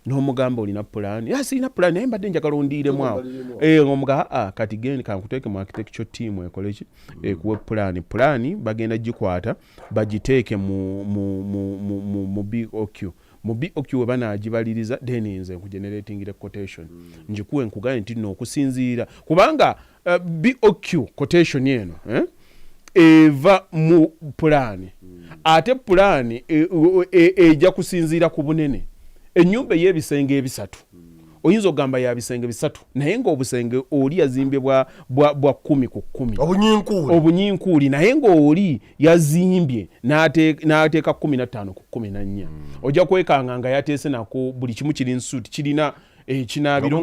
n'omugamba olina plan sirina plan naye mbadde njagala ondiiremu awo ng'omugamba kati genda kankuteeke mu architecture team ekole ki ekuwe plan bagenda gikwata bagiteeke mu BOQ mu BOQ we banaagibaliriza then nze nkugenerating quotation njikuwe nkugaye nti no okusinziira kubanga BOQ quotation eno eva mu plan ate plan ejja kusinziira ku bunene ennyumba y'ebisenge ebisatu oyinza okugamba ya bisenge bisatu naye ng'obusenge oli yazimbye bwa 10 ku 10 obunyinkuuli naye ng'oli yazimbye n'ateeka 15 ku 14 ojja kwekanga nga yateese nako buli kimu kiri nsuuti kirina ekinaabiro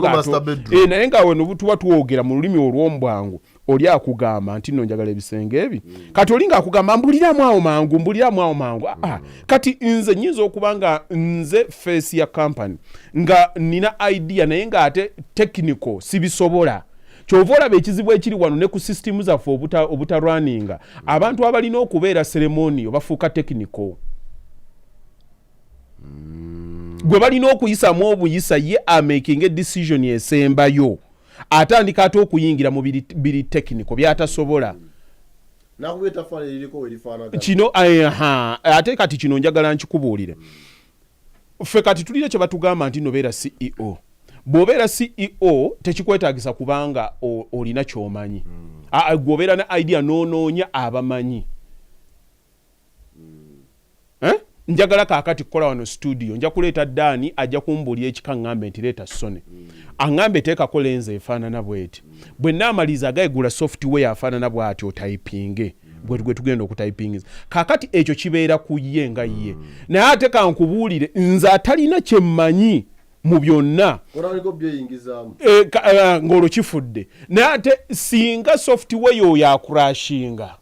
naye nga wano tuba tuwogera mu lulimi olw'ombwangu oli akugamba nti nno njagala ebisenge ebi kati oli ng'akugamba mbuliramu awo mangu kati nze nyinza okuba nga nze face ya company nga nina idea naye ng'ate technical sibisobola kyova olaba ekizibu ekiri wano ne ku system zaffe obutarwaninga abantu abalina okubeera ceremony bafuuka technical gwe balina okuyisamu obuyisa ye amaking decision esembayo atandika ate okuyingira mu biri technical byatasobola kino ate kati kino njagala nkikubuulire ffe kati tulina kye batugamba nti nobeera CEO bw'obeera CEO tekikwetaagisa kubanga olina ky'omanyi gweobeera na idea n'onoonya abamanyi njagala kaakati kukola wano studio nja kuleeta Dani ajja kumbuulira ekika ngambe nti leeta Sone angambe teekako lenzi efaanana bweti bwe naamaliza agayegula software afaanana bw'ati otypinge bwe tugenda okutypingiza kaakati ekyo kibeera ku ye nga ye naye ate kankubuulire nze atalina kye mmanyi mu byonna ng'olwo kifudde naye ate singa software oyo akurashinga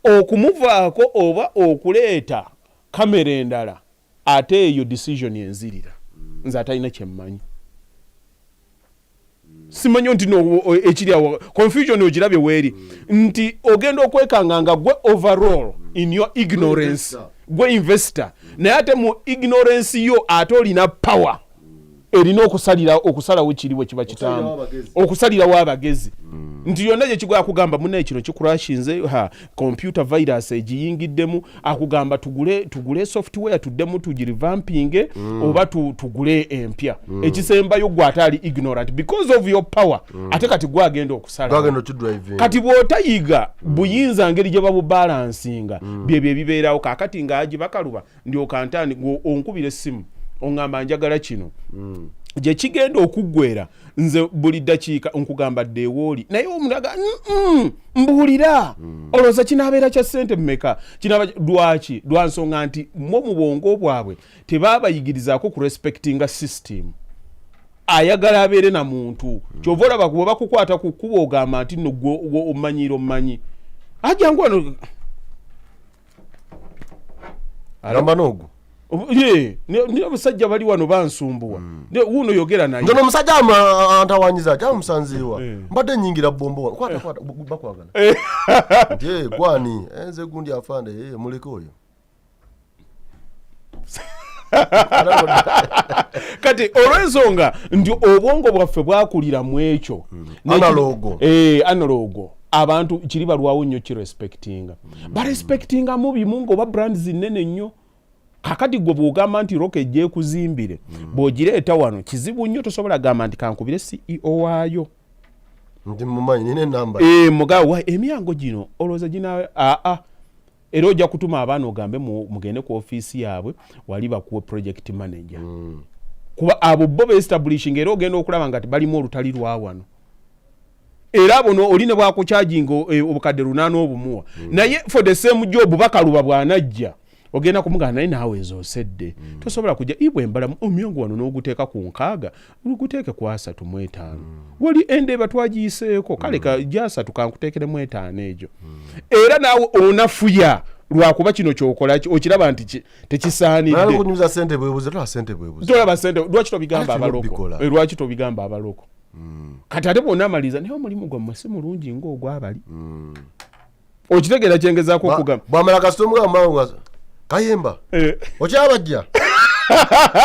okumuvaako oba okuleeta kamera endala ate eyo decision enzirira nze atalina kyemmanyi simanyi nti ekiri awo confusion ogirabye weeri nti ogenda okwekanga nga gwe overall in your ignorance gwe investor naye ate mu ignorance yo ate olina power erina okusalawo kiriwe kiba kitamu okusalirawo abagezi nti yonna gye kigwa akugamba munaye kino kikurashinze computer virus egiyingiddemu akugamba tugule software tuddemu tugirivampinge oba tugule empya ekisembayo gwe ate ali ignorant because of your power ate kati gwe agenda okusalawo kati bw'otayiga buyinza ngeri gye babubalansinga byebyo ebibeerawo kaakati nga Hajji Bakaluba ndyoka ntani onkubira essimu ongamba njagala kino gye kigenda okuggwera nze buli ddakiika nkugamba dde ewooli naye omunaga mbuulira olowooza kinaabeera kya ssente mmeka lwaki lwa nsonga nti mo mu bwongo bwabwe tebaabayigirizaako ku respectinga system ayagala abeere na muntu kyova olaba bwe bakukwata ku kkuba ogamba nti nno omanyiira omumanyi ajangu wano alamba n'ogwo ni abasajja bali wano bansumbuwa wuno yogera naye ndono musajja antawanyiza kya musanziwa mbadde nyingira bombo kwata bakwagala gwani enze gundi afande muleke oyo kati olw'ensonga nti obwongo bwaffe bwakulira mu ekyo analogo abantu kiri balwawo nnyo kirespectinga barespectinga mu bimu ng'oba brands nnene nnyo kakati gwe bw'ogamba nti roka ejja ekuzimbire bw'ogireeta wano kizibu nnyo tosobola gamba nti kankubire CEO waayo ndi mumanyi nina enamba mugawa emyango gino olowooza gina era ojja kutuma abaana ogambe mugende ku ofiisi yaabwe wali bakuwe project manager kuba abo bo beestablishing era ogenda okulaba nga balimu olutali lwa wano era bono oline bwako charging obukadde 8 obumuwa naye for the same job Bakaluba bwanajja ogenda kumugana naye naawe ezosedde tosobola kujja ibwe mbala omyongo wano n'oguteeka ku nkaaga uguteeke ku 35 wali ende batwagiyiseeko kale ka jasa tukankuteekeremu 5 ejo era naawe onafuya lwakuba kino kyokola okiraba nti tekisaanidde kunyuza sente bwebuze tola sente bwebuze tolaba sente lwaki tobigamba abaloko lwaki tobigamba abaloko kati ate bonna amaliza naye omulimu gwammwe si mulungi ng'ogwabali okitegeera kyengezaako okugamba bwamala kasitomugambangu Kayemba okyabajja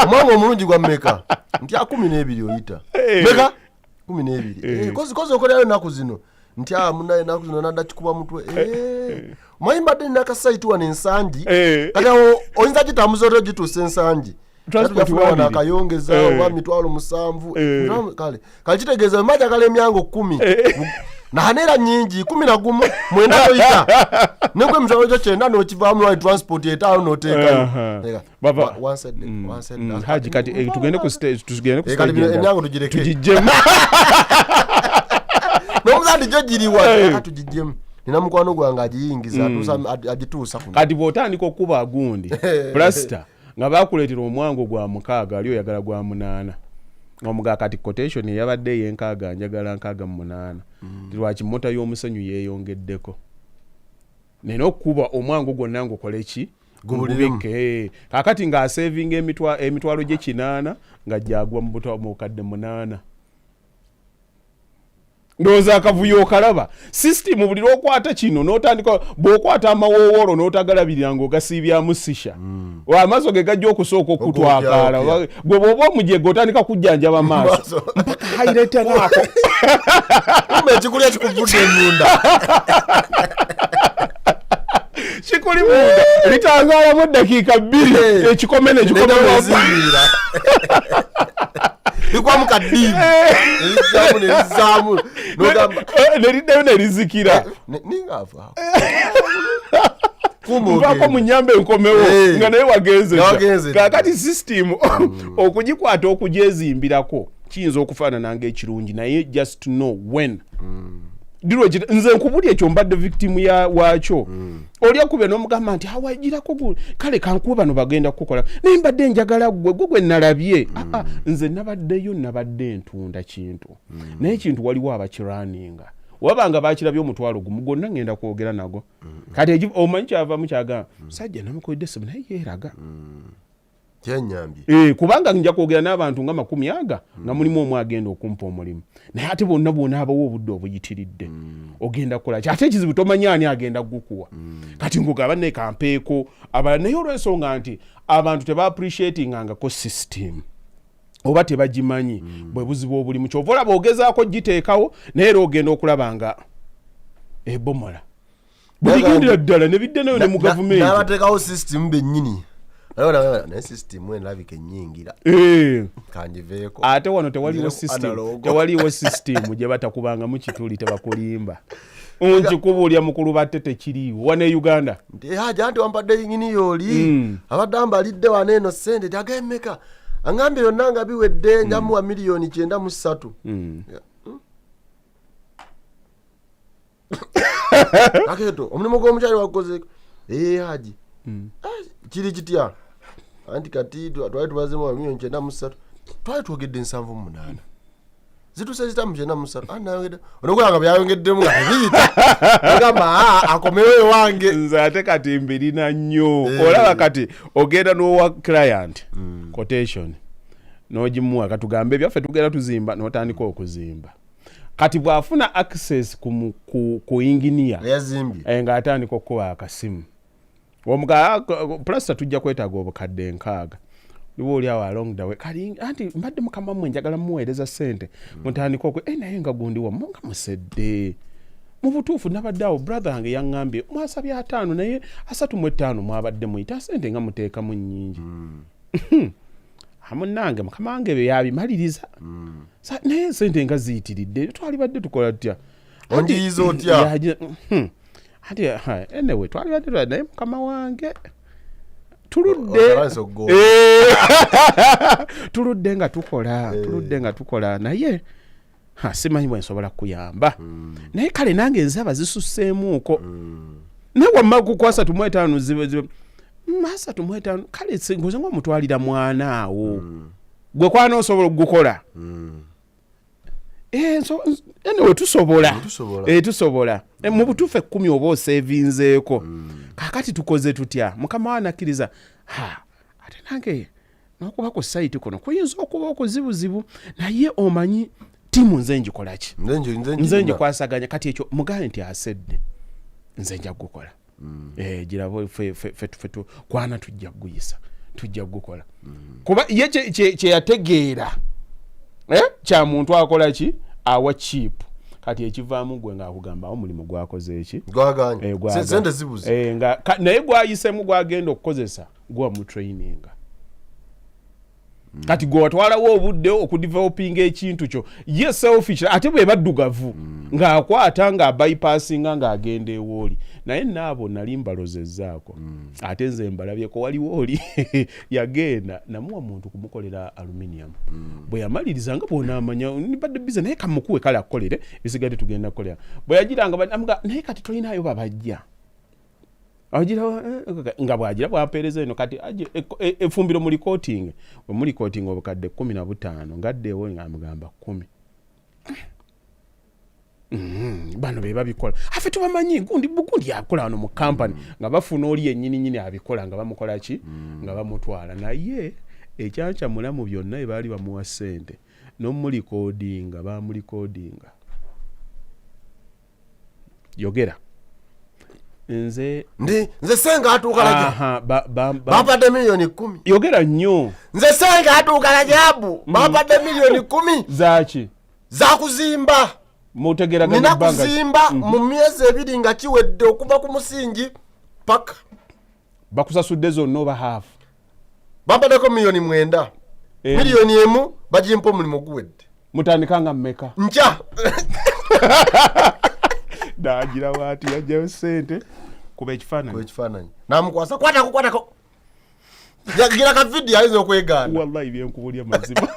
omwangu omulungi gwa mmeka nti 12 oyita meka 12 kozi okolerayo ennaku zino nti munaye ennaku zino nanda kikuba mutwe omanyi mbadde nina akasaiti wano ensangi kati awo oyinza gitambuza otyo gituusa ensangi tatugafunawana akayongeza oba 7,000 kale kitegeeza maja kale emyango 10 nahanera nyingi 11 mwenda oyita negwe mzalo kyo kyenda n'okivaamu lwa transport etaano n'oteekayo baba one side Hajji kati tugende ku stage emyango tugijjemu n'omuzandi gyo giriwa tugijjemu nina mukwano gwange agiyingiza agituusa kati bw'otandika okuba agundi plasta nga bakuleetera omwango gwa 6 ali oyagala gwa 8 omuga kati quotation yabadde yenkaaga njagala nkaaga mu 8 lwaki mota y'omusenyu yeeyongeddeko nene okuba omwango gwonna ngokola eki gubulike kakati nga saving emitwalo gye 8 nga jagwa mu kadde 8 ndoza akavuyo okalaba system buli lwokwata kino n'otandika bw'okwata amawoowolo n'otagalabirira ng'ogasiibyamu sisha amaso ge gajja okusooka okutwakaala gwe bw'oba omujego otandika kujjanjaba maaso mpaka haireta naako ekikulya kikuvudde emunda kikuli munda litangaalamu eddakiika 2 ekikome nekikomewaziira ikwamu kadini nelizamu nogamba neliddeyo nelizikira ningaava nvaako mu nnyamba enkomewo nga naye wagenzeza kakati system okugikwata okugyezimbirako kiyinza okufaanana ng'ekirungi naye just to know when nze nkubuli ekyo mbadde victim wakyo oli akube n'omugamba nti awagirako kale kankuba bano bagenda kukola naye mbadde njagala gwe nalabye nze nabadde ntunda kintu naye kintu waliwo abakiraninga wabanga bakirabye omutwalo gumu gonna ngenda kwogera nago kati omanyi kyavamu kyagamba sajja namukoledde essimu naye yeeraga kubanga nja kwogera n'abantu nga 10 nga mulimu omu agenda okumpa omulimu naye ate bonna abawo obudde obuyitiridde ogenda kukola ki ate ekizibu tomanya ani agenda kugukuwa kati ngugaba naye kampeeko abala naye olw'ensonga nti abantu teba-appreciatingangako system oba tebagimanyi bwe buzibu obulimu kyova olaba ogezaako giteekawo naye era ogenda okulaba nga ebomola buligendera ddala ne bidde nayo ne mu gavumenti n'abateekawo system bennyini naye system enabika ennyingira kanjiveeko ate wano tewaliwo system gye batakubangamu kituli tebakulimba nkikubuulya mukulu batte tekiriiwo wane Uganda nti haja nti wampadde yingini yooli abadde ambalidde wano eno sente tyagemmeka angambye yonna nga biwedde njamuwa $903 akeeto omulimu gw'omukyali wagukozeeko Haji kiri kitya anti kati twali tubazemu $903 twali twogedde 7,8 zituse zitamu 903 onokulanga byayongeddemu nga tebiyita agamba akomewo wange nze ate kati mbirina nnyo olaba kati ogenda n'owa client quotation n'ogimuwa katugambe ebyaffe tugenda tuzimba n'otandika okuzimba kati bw'afuna access ku engineer ng'atandika okuwa akasimu omuga plus tujja kwetaaga obukadde 6 liwo oli awo along the way kali anti mbadde mukama mmwe njagala muweereza sente mutandika okwe naye nga gundi wamwe nga musedde mu butuufu nabadde awo brother wange yaŋŋambye mwasabye 5 naye 35 mwabadde muyita sente nga muteekamu nnyingi amunange mukama wange bye yabimaliriza naye sente nga ziyitiridde twalibadde tukola tutya onjiyiza otya ati anyway twalibadde naye mukama wange tuludde nga tukola naye simanyi bwe nsobola kuyamba naye kale nange enzaba zisusseemuuko naye wamma kukwasa tumwetaano zibe masa tumwetaano kale ngoze ngo mutwalira mwana awo gwe kwana osobola okugukola anyway tusobola mu butuufu 10 oba osevinzeeko kakati tukoze tutya mukama wanakkiriza ate nange n'okuba ku site kuno kuyinza okuba okuzibuzibu naye omanyi tiimu nze njikola ki nze njikwasaganya kati ekyo mugabe nti asedde nze nja kugukola girabo fe kwana tujja kuguyisa tujja kugukola kuba ye kyeyategeera kya muntu akola ki awa cheap kati ekivaamu gwe ng'akugamba omulimu gwakoze eki gwaganye zibuze naye gwayisemu gwagenda okukozesa gwa mu training kati gwe watwalawo obudde okudevelopinga ekintu kyo ye selfish ate bwe baddugavu ng'akwata ng'abypassinga ng'agenda ewooli naye naabo nali mbalozezzaako ate nze mbalabyeko waliwo oli yagenda namuwa muntu kumukolera aluminium bwe yamaliriza nga bw'onaamanya nibadde bize naye kamukuwe kale akolere bisigadde tugenda kukolera bwe yagiranga naye kati tolinayo babajja nga bwagira bwampeereza eno kati efumbiro mu recording bwe mu recording obukadde 15 ngaddeewo ng'amugamba 10 bano be babikola afe tubamanyi gundi akola wano mu company nga bafuna oli yennyini abikola nga bamukola ki nga bamutwala naye ekyanca mulamu byonna ebaali bamuwa ssente n'omulikodinga bamulikodinga yogera nze senga atuukala bapadde miliyoni 10 yogera nnyo nze senga atuukala jabu bapadde miliyoni 10 zaki zakuzimba mutegeraganya bbanga kuzimba mu myezi 2 nga kiwedde okuva ku musingi paka bakusasudde zonna oba half bapaddeko miliyoni 9 miliyoni 1 bagimpa omulimu guwedde mutandikanga mmeka nkya nagira waati yajjayo ssente kuba ekifaananyi namukwasa kwatako gira ka vidiyo ayinza okwegaana wallahi byenkubulya mazima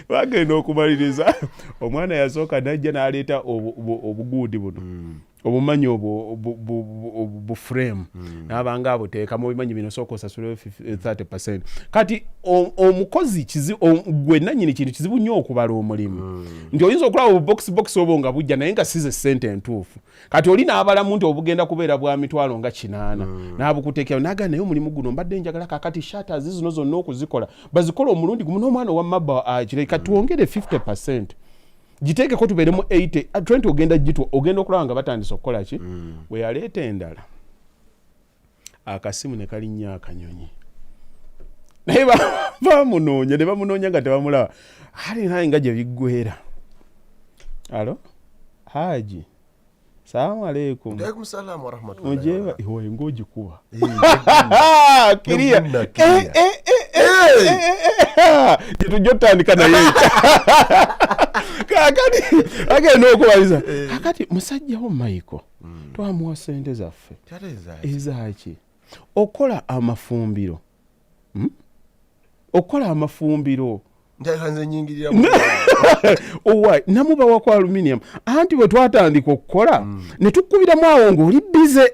bagenda okumaliriza omwana yasooka najja n'aleeta obuguudi buno obumanyi obuframe n'abanga abuteekamu obimanyi bino sooka osasulayo 30%. Kati omukozi gwe nannyini kintu kizibu nnyo okubala omulimu nti oyinza okulaba obubox obwo nga bujja naye nga size ssente entuufu kati oli n'abalamu nti obugenda kubeera bwa mitwalo nga 80 n'abukuteekera n'agamba naye omulimu guno mbadde njagala kakati shatters zino zonna okuzikola bazikola omulundi gumu n'omwana owa mabba kireka tuwongere 50%. Giteekeko tubeeremu 80 20 ogenda gitwa ogenda okulaba nga batandise okukola ki we yaleeta endala akasimu ne kalinnya akanyonyi naye bamunoonya ne bamunoonya nga tebamulaba ali naye nga gye biggwera alo Haji salamu alaikum salamu warahmatullahi ojeba iwe ngojikuba kiria tujotandika naye kakati agenda okubaliza kakati musajjawo Michael twamuwa ssente zaffe ezaki okola amafumbiro nze nyingirira namubawa ku aluminium anti bwe twatandika okukola ne tukubiramu awo ng'oli bize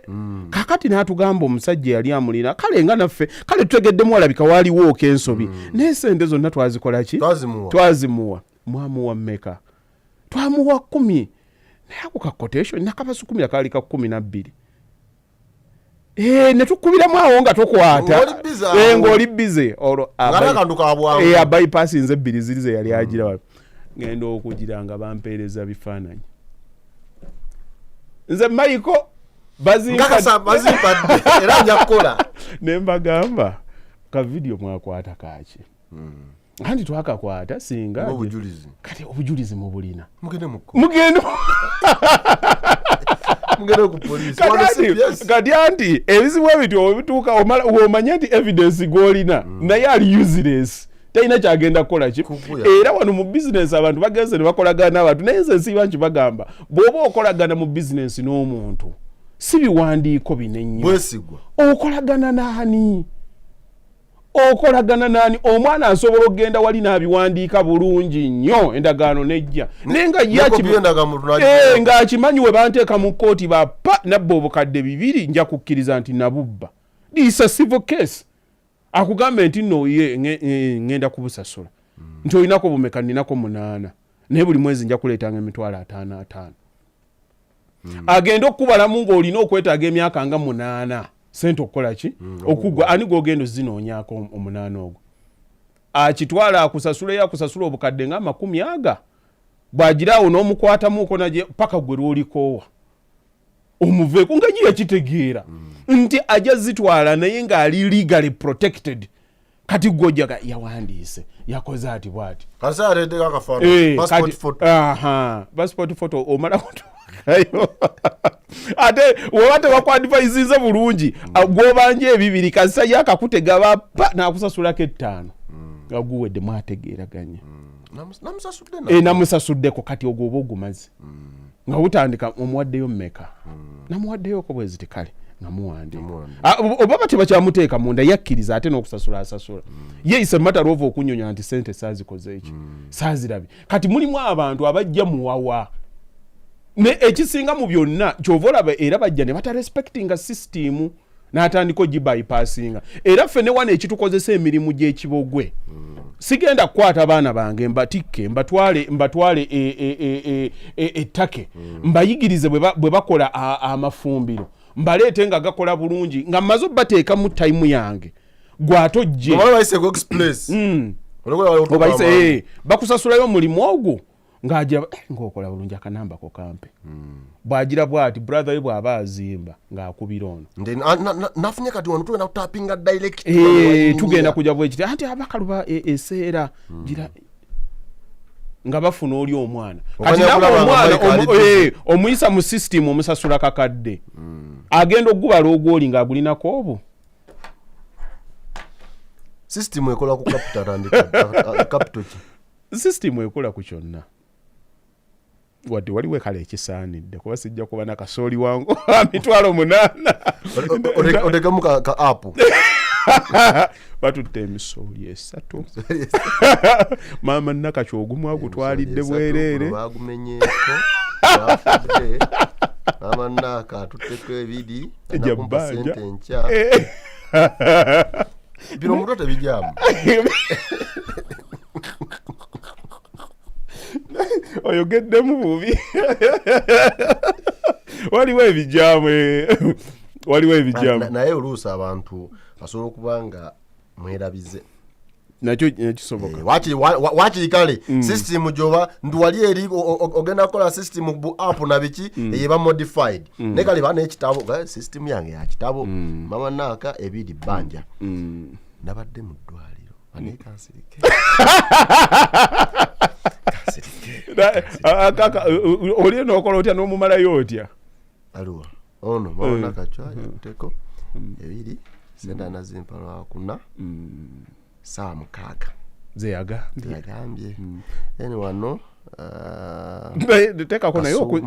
kakati n'atugamba omusajja yali amulina kale nga naffe kale tutegeddemu alabika waaliwo ensobi naye sente zonna twazikola ki twazimuwa mwamuwa mmeka twamuwa 10 naye ako ka quotation nakabasu 10 akaali ka 12 ne tukubiramu awo nga tokwata ng'oli bize olwo bypassinze 2 ziri ze yali agira ngenda okugira nga bampeereza bifaananyi nze Michael bazimpadde era nja kukola ne mbagamba ka video mwakwata kaki anti twakakwata singa kati obujulizi mubulina mugende ku police kati anti ebizibu ebityo obituuka omanya nti evidence gw'olina naye ali useless talina kyagenda kukola ki era wano mu business abantu bagenze ne bakolagana n'abantu naye nze nsiba nkibagamba bw'oba okolagana mu business n'omuntu si biwandiiko binennyo bwesigwa okolagana n'ani okolagana nani omwana asobola okugenda wali n'abiwandiika bulungi nnyo endagaano nejja nenga ng'akimanyi we banteeka mu kkooti bappa nabba obukadde 2 nja kukkiriza nti nabubba this a civil case akugambe nti nno ye ngenda kubusasula nti olinako bumeka ninako 8 naye buli mwezi nja kuleetanga emitwalo 5 agenda okubalamu ng'olina okwetaaga emyaka nga 8 sente okukola ki okugwa ani gwogenda ozinoonyaako 8 ogwo akitwala akusasula obukadde nga 10 bw'agiraawo n'omukwatamuuko naye paka gwe lwolikoowa omuveeko nga ye yakitegeera nti ajja zitwala naye ng'ali legally protected kati gw'ojjaga yawandiise yakoze ati bw'ati passport photo omala ate wabate bakwadvaisinze bulungi gwobanja 2 kasisa yakakutega bappa n'akusasulako 5 nga guwedde mwategeeraganye namusasuddeko kati ogwo oba ogumaze nga butandika omuwaddeyo mmeka namuwaddeyoko bwezi tikale nga muwandika oba bati bakyamuteeka munda yakkiriza ate n'okusasula asasula ye ise matter of okunyonya nti sente saazikoze eki saazirabi kati mulimu abantu abajja muwawa ne ekisinga mu byonna kyova olaba era bajja ne batarespectinga system n'atandika ogibypassinga era ffe ne wana ekitukozesa emirimu gy'ekibogwe sigenda kukwata abaana bange mbatikke mbatwale ettake mbayigirize bwe bakola amafumbiro mbaleete nga gakola bulungi nga mmaze obbateeka mu time yange gwatojje bakusasulayo omulimu ogwo ng'agira ng'okola bulungi akanamba ko kampe bw'agira bw'ati brother we bw'aba azimba ng'akubira ono nafunye kati wano tugenda kutapinga direct tugenda kujja bwekiti anti Bakaluba eseera gira nga bafuna oli omwana kati omwana omuyisa mu system omusasula kakadde agenda okubala ogwoli ng'agulinako obwo system ekola ku capital system ekola ku kyonna wadde waliwo kale ekisaanidde kuba sijja kuba na kasooli wangu mitwalo 8 otekemu ka app batutte emisooli 3 maama Nakakyo ogumu agutwalidde bwereere bagumenyeeko maama Naka atutteko 2 anakumpa sente enkya bino omuntu tebijaamu oyogeddemu bubi waliwo ebijaamu naye oluusi abantu basobola okuba nga mwerabize nakyo kisoboka wakiri kale system gyoba nduwali eri ogenda kukola system bu app na biki eyeba modified ne kale bana ekitabo system yange ya kitabo mama Naka 2 banja nabadde mu ddwaliro anekansirike kaka oli n'okola otya n'omumalayo otya aliwa ono mama Nakakyo yateko 2 senda nazimpala kuna saa 6 zeyagambye eni wano tekako nayo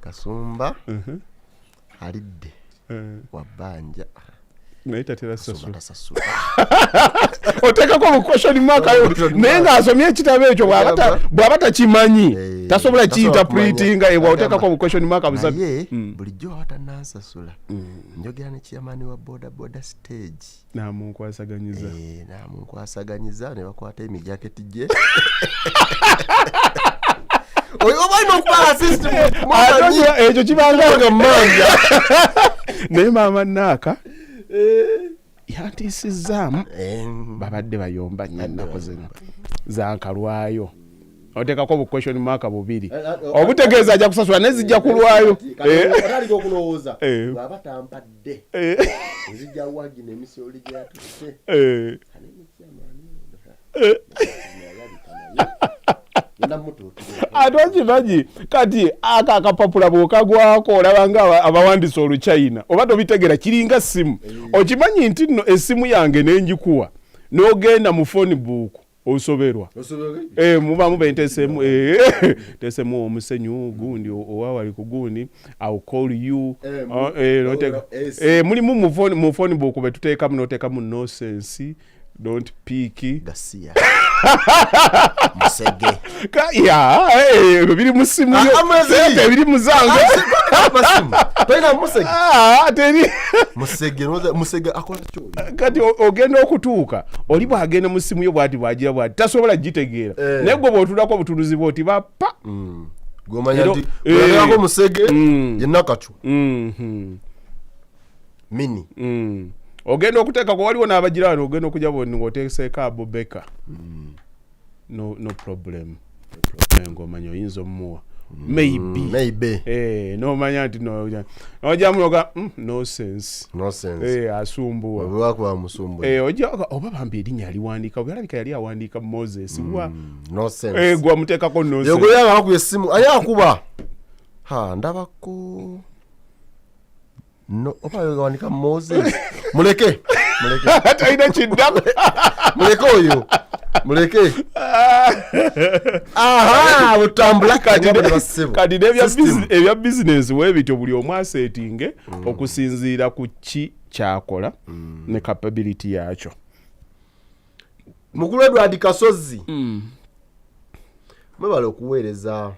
kasumba alidde wabanja naye tatera sasula otekako mu question mark naye ng'asomye ekitabo ekyo bw'aba takimanyi tasobola ki-interpretinga otekako mu question mark naye bulijjo watanansasula njogera ne chairman wa boda stage namunkwasagayiza ne bakwata emijaketi gye obalina okubala system ekyo kibanganga mumanja naye maama Naka yantiisizaamu babadde bayomba nnyo ennaku zino zankalwayo otekako bu question mark 2 obutegeeza ajja kusasula nezijja kulwayo otandika okulowooza bw'aba tampadde ezijja wagi n'emisooli gye yatutte atwakimanyi kati akapapula bw'okagwako olaba nga abawandiisa oluchina oba tobitegera kiringa simu okimanyi nti nno essimu yange nenjikuwa n'ogenda mu phone book osoberwa muba mubentesemu tesemu omusenyu gundi owawali ku gundi I'll call you mulimu mu phone book betuteekamu noteekamu no sense don't pick Garcia Musege biri musimu yo biri muzango toina Musege ateri Musege akola kyo kati ogenda okutuuka oli bwagenda musimu yo bwati bwagira bwati tasobola gitegeera naye gwe bwotulako obutunuzi bwoti bapa gomanya nti olako Musege yenna kacu mini ogenda okuteeka ko waliwo n'abagirano ogenda okujja bonni ng'oteeseeko abobeka no problem ng'omanya oyinza omuwa maybe n'omanya nti nojamunoga no sense asumbuwa obwakuba musumbuwa ojja oba bambi erinnya aliwandiika byalabika yali awandiika Moses wa no sense gwe amuteekako no sense yogoyanga akuye essimu ani akuba ndabako no opa yogawanika Moses muleke ataina kiddamu muleke oyo muleke butambula kati ebya business webityo buli omu asetinge okusinziira ku ki kyakola ne capability yakyo. Mukulu Edward Kasozi mwebale okuweereza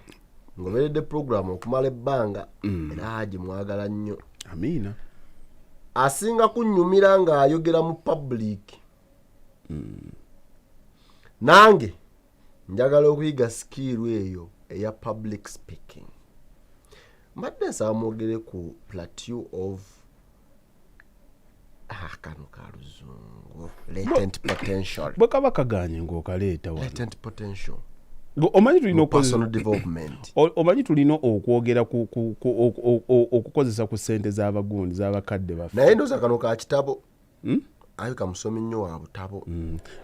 ngoberedde program okumala ebbanga era Hajji mwagala nnyo. Amina. Asinga kunnyumira nga ayogera mu public. Nange njagala okuyiga skill eyo eya public speaking. Mbadde nsaba mwogere ku plateau of kano kaluzungu latent potential. Bwekaba kaganye ng'okaleeta wano. Latent potential. Omanyi tulina personal development. Omanyi tulina okwogera okukozesa ku ssente z'abagundi z'abakadde baffe. Naye ndooza kano ka kitabo. Ayo kamusomi nnyo wa butabo.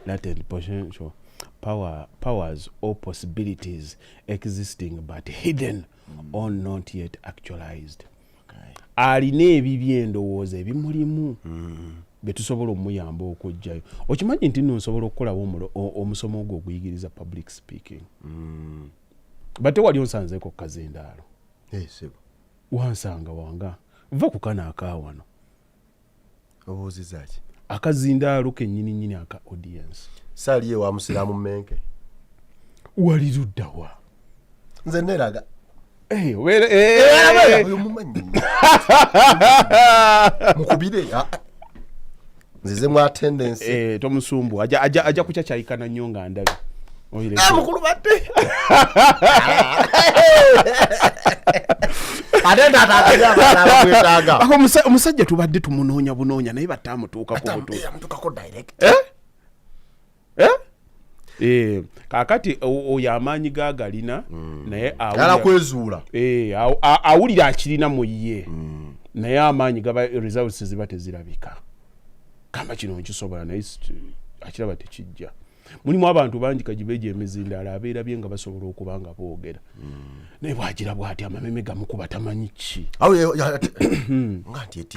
Latent potential. Powers or possibilities existing but hidden or not yet actualized. Alina ebibye endowooza ebimulimu betusobola omuyamba okujjayo. Okimanyi nti nno nsobola okukolawo omusomo ogwo oguyigiriza public speaking. Bate wali onsanzeeko kazindaalo. Sebo. Wansanga wanga. Va ku kana akaawano. Obuuziza ki? Akazindaalo kennyini aka audience. Saliye wa musiramu menke. Wali luddawa. Nze neraga. Mukubire nzize mu attendance tomusumbu aja kuchachaikana nnyo nga ndabi mukulu batte adenda ataga omusajja tubadde tumunoonya bunoonya naye batamutuukako direct kakati oyo amaanyi gagalina naye kwezuula awulira akirina mu ye naye amaanyi gaba results ziba tezirabika. Kama kino nkisobola naye akiraba tekijja. Mulimu abantu bangi kajibeje emizindaala abeera bye nga basobola okuba nga boogera naye bwagira bwati amameme gamukuba tamanyi ki ngati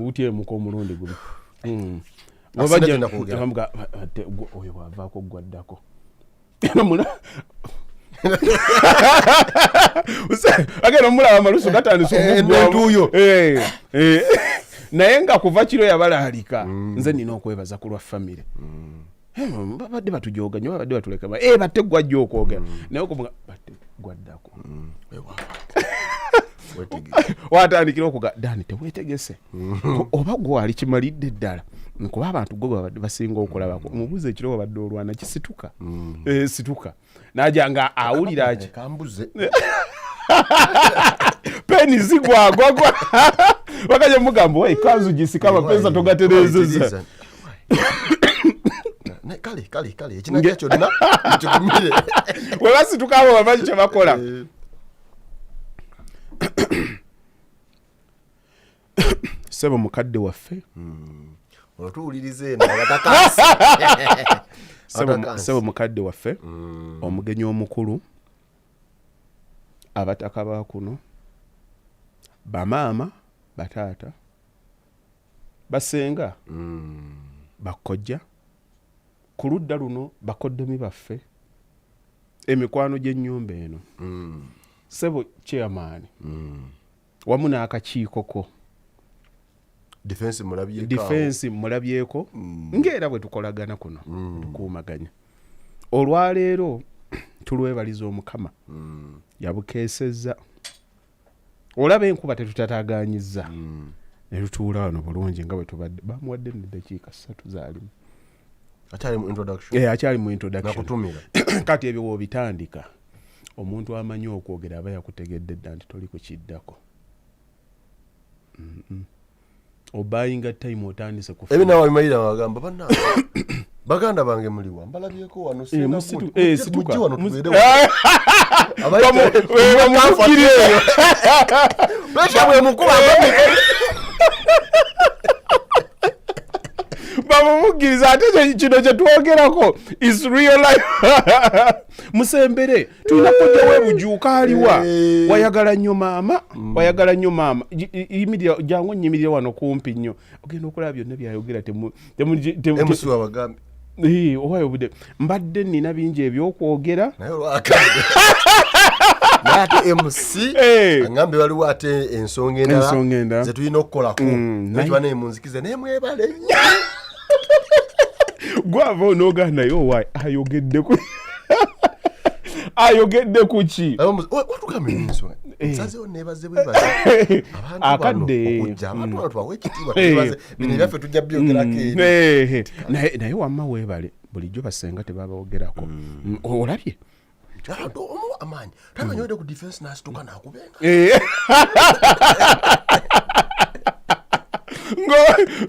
utiemuka omulundi guno oyo bwavaako gwaddako agenda omulaba amalusu gatandisa omuguyo naye nga kuva kiro yabalaalika nze nina okwebaza ku lwa famire babadde batujoga nyo babadde batuleka batte gwajja okwogera naye okuvuga batte gwaddako watandikira okuga Dani teweetegese oba gwali kimalidde ddala kuba abantu gwe babadde basinga okulabako mubuze ekiro babadde olwana kisituka situka naja nga awulira ki kambuze peni zigwagwagwa wakaje mugambo we kanzu jisika mapenza togaterezeza kale ekina kyo dina kikumire we basi tukabo babanyi kye bakola sebo mukadde waffe otuulirize na batakansi sebo mukadde waffe omugenyi omukulu abataka ba kuno bamaama bataata basenga bakojja ku ludda luno bakoddemi baffe emikwano gy'ennyumba eno sebo chairman wamu n'akakiikoko defense mulabyeko ng'era bwe tukolagana kuno tukuumaganya olwaleero tulwebaliza omukama yabukeesezza olaba enkuba tetutataaganyizza ne tutuula wano bulungi nga bwe tubadde bamuwadde n'eddakiika 3 zaalimu akyali mu introduction kati ebyo woobitandika omuntu amanyi okwogera aba yakutegedde dda nti toli kukiddako obayinga time otandise ebina wabimalira wagamba banna baganda bange muliwa mbalabyeko wano situka wano tubeere bamumugiriza ate kino kyetwogerako is real life musembere tulina kujjawo ebujuuka aliwa wayagala nnyo maama jangu nyimirira wano kumpi nnyo ogenda okulaba byonna byayogera emusiwa bagambi owayo budde mbadde nina bingi ebyokwogera ate MC angambe waliwo ate ensonga endala zetulina okukolako nekiba nemunzikize nemwebale nnyo gwava onoogana naye owaye ayogedde ku ki watugambe ensonga nsazeewo nebaze bwebaze akadde abantu bano tubawe ekitiibwa bino ebyaffe tujja byogerako naye wamma weebale bulijjo basenga tebabawogerako olabye omuwa amaanyi tamanyi ode ku defense nasituka nakubenga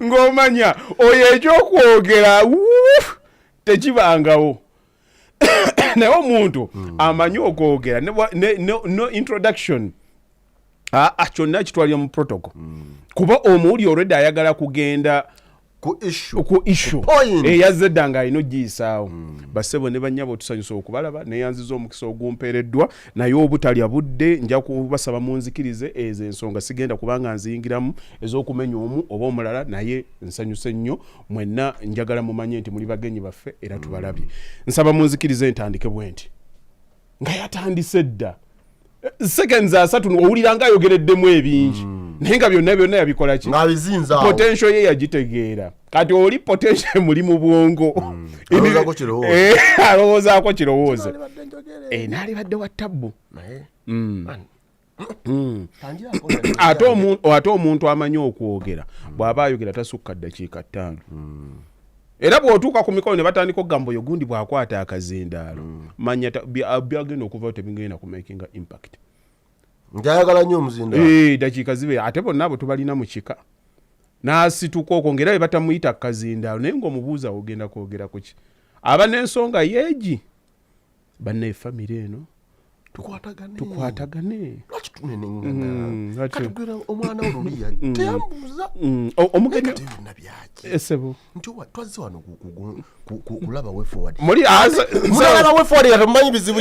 ng'omanya oyo ekyokwogera tekibangawo naye omuntu amanyi okwogera no introduction kyonna kitwalira mu protocol kuba omuwuli already ayagala kugenda ku issue yazze dda nga alina ogiyisaawo bassebo ne bannyabo tusanyusa okubalaba neyanziza omukisa ogumpeereddwa naye obutalya budde nja kubasaba munzikirize ezo ensonga sigenda kubanga nziyingiramu ez'okumenya omu oba omulala naye nsanyuse nnyo mwenna njagala mumanye nti muli bagenyi baffe era tubalabye nsaba munzikirize ntandike bwe nti nga yatandise dda seconds 3 owulira nga ayogereddemu ebingi naye nga byonna yabikola ki potential ye yagitegeera kati oli potential muli mu bwongo alowoozaako kirowooze n'alibadde wa tabbu ate omuntu amanyi okwogera bw'aba ayogera tasukka ddakiika 5 era bw'otuuka ku mikolo ne batandika okugamba oyo gundi bw'akwata akazindaalo manya byagenda okuvayo tebigenda ku makinga impact njayagala nnyo omuzindaalo dakiika zibe ate bonna abo tubalina mu kika n'asituka okwo ngera bye batamuyita kazindaalo naye ng'omubuuza ogenda kwogera ku ki aba n'ensonga yeegi banna efamire eno tukwatagane katugera omwana oluliya teyambuuza omugenyi esebo nti twazze wano kulaba way forward mulaba way forward yatumanyi bizibu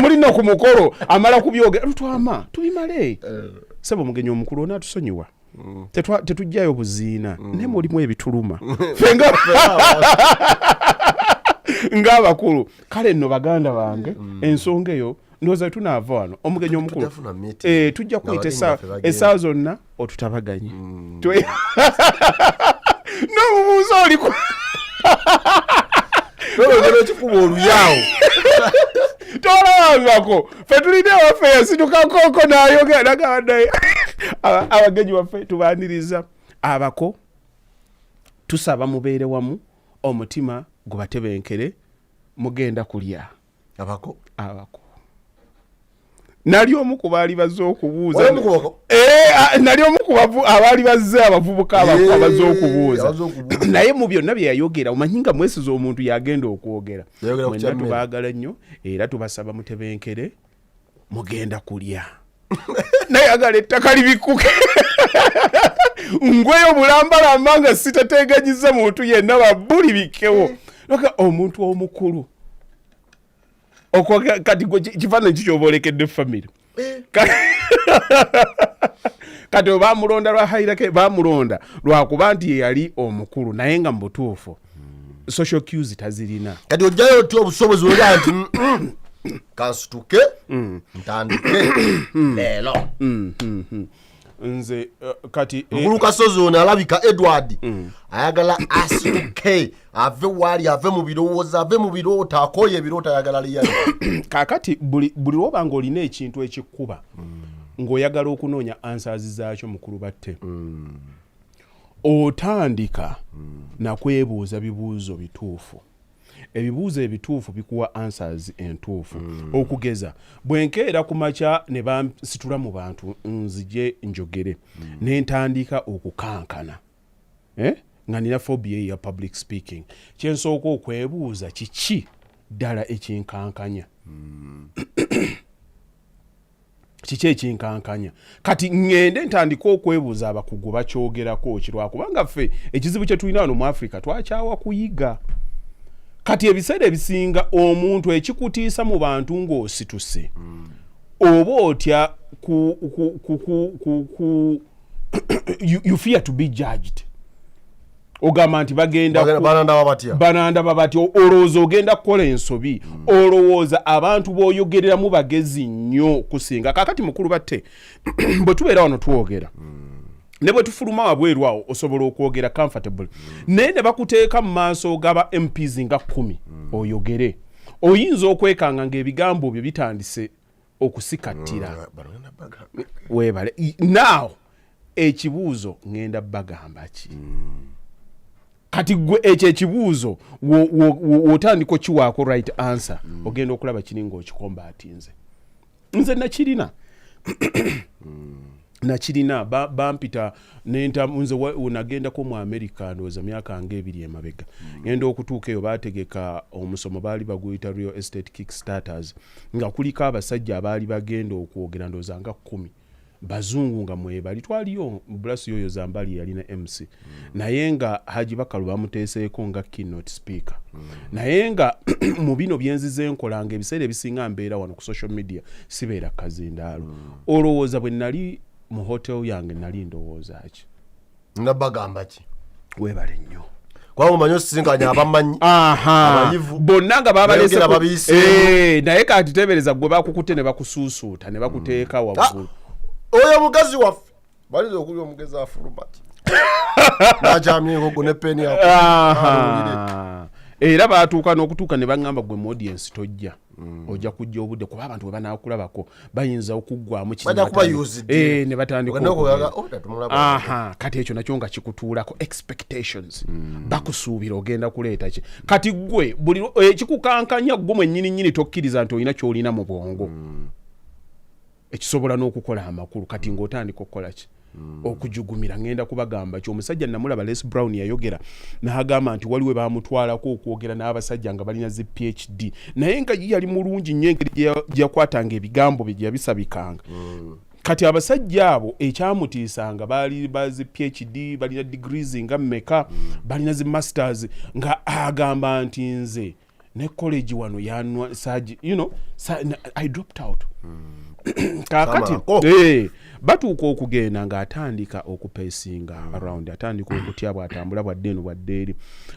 mulina ku mukolo amala kubyogera lutwama tubimale sebo omugenyi omukulu onaatusonyiwa tetujjayo buziina naye mulimu ebituluma fenga ng'abakulu kale nno baganda bange ensonga eyo ndowooza tunaava wano omugenyi omukulu tujja kuyita essaawa zonna otutabaganye n'omubuuza oliku ekikuba oluyaawo tolawangako fe tulina ewaffe yasitukakoko n'ayogera nagabandaye abagenyi baffe tubaaniriza abako tusaba mubeere wamu omutima gubatebenkere mugenda kulya abako nali omu ku baali bazze okubuuza nali omu ku abaali bazze abavubuka abazze okubuuza naye mu byonna bye yayogera omanyi nga mwesiza omuntu yagenda okwogera mwenna tubaagala nnyo era tubasaba mutebenkere mugenda kulya nayagala ettaka libikuke ngweyo bulambalamba nga sitateganyiza muntu yenna babbuli bikewo noka omuntu omukulu kati kifaananyi kikyoba olekedde famire kati bamulonda lwa hairake bamulonda lwakuba nti yeyali omukulu naye nga mu butuufu social cues tazirina kati ojjayo oti obusobozi oga nti kansituke ntandike leero nze kati mukulu kasozi ono alabika Edward ayagala asituke ave wali ave mu birowoozo ave mu biroota akoye ebiroota ayagala liyali kakati buli lwoba ng'olina ekintu ekikkuba ng'oyagala okunoonya answers zaakyo mukulu batte otandika nakwebuuza bibuuzo bituufu ebibuuzo ebituufu bikuwa answers entuufu okugeza bwenkeera ku makya ne bansitula mu bantu nzije njogere nentandika okukankana nga nina phobia ya public speaking kyensooka okwebuuza kiki ddala ekinkankanya kiki ekinkankanya kati ngende ntandika okwebuuza abakugu bakyogerako kirwakubanga ffe ekizibu kye tulina wano mu Africa twakyawa kuyiga kati ebiseera ebisinga omuntu ekikutiisa mu bantu ng'osituse oba otya you fear to be judged ogamba nti banandaba batya olowooza ogenda kukola ensobi olowooza abantu b'oyogereramu bagezi nnyo kusinga kakati mukulu batte bwe tubeera wano twogera ne bwe tufuluma wabweru awo osobola okwogera comfortable naye ne bakuteeka mu maaso gaba MPs nga 10 oyogere oyinza okwekanga ng'ebigambo byo bitandise okusikattira weebale now ekibuuzo ngenda bagamba ki kati gwe ekyo ekibuuzo wotandika kiwaako right answer ogenda okulaba kiri ng'okikomba atinze nze nakirina bampita nze unagendako mu America ndowooza myaka nga 2 emabega ngenda okutuuka eyo baategeka omusomo baali baguyita real estate kickstarters nga kuliko abasajja abaali bagenda okwogera ndowooza nga 10 bazungu nga mwebali twaliyo blasi yoyo zambali yalina MC naye nga Hajji Bakaluba bamuteeseeko nga keynote speaker naye nga mu bino byenzize enkolanga ebiseera ebisinga mbeera wano ku social media sibeera kazindaalo olowooza bwe nali mu hotel yange nali ndowooza ki nabagamba ki weebale nnyo kwa mumanyo singanya abamanyi abayivu bonna nga babalese naye kati tebereza gwe bakukute ne bakusuusuuta ne bakuteeka waggulu oyo mugazi waffe balize okuli omugezi afulumati najamyeko gune peni era baatuuka n'okutuuka ne baŋŋamba gwe mu audience tojja ojja kujja obudde kuba abantu bwe banaakulabako bayinza okuggwamu ne batandika kati ekyo nakyo nga kikutuulako expectations bakusuubira ogenda kuleeta ki kati gwe buli ekikukankanya gwe mwennyini tokkiriza nti olina ky'olina mu bwongo ekisobola n'okukola amakulu kati ng'otandika okukola ki okujugumira ngenda kubagamba omusajja namulaba Les Brown yayogera n'agamba nti waliwe bamutwalako okwogera n'abasajja nga balina zi PhD naye nga yali mulungi nnyo engeri gyakwatanga ebigambo bye gyabisabikanga kati abasajja abo ekyamutiisanga baali bazi PhD balina degrees nga mmeka balina zi masters nga agamba nti nze ne college wano yanwa I dropped out kakati batuuka okugenda ng'atandika okupeesinga around atandika okutya bw'atambula bwadde eno bwadde eri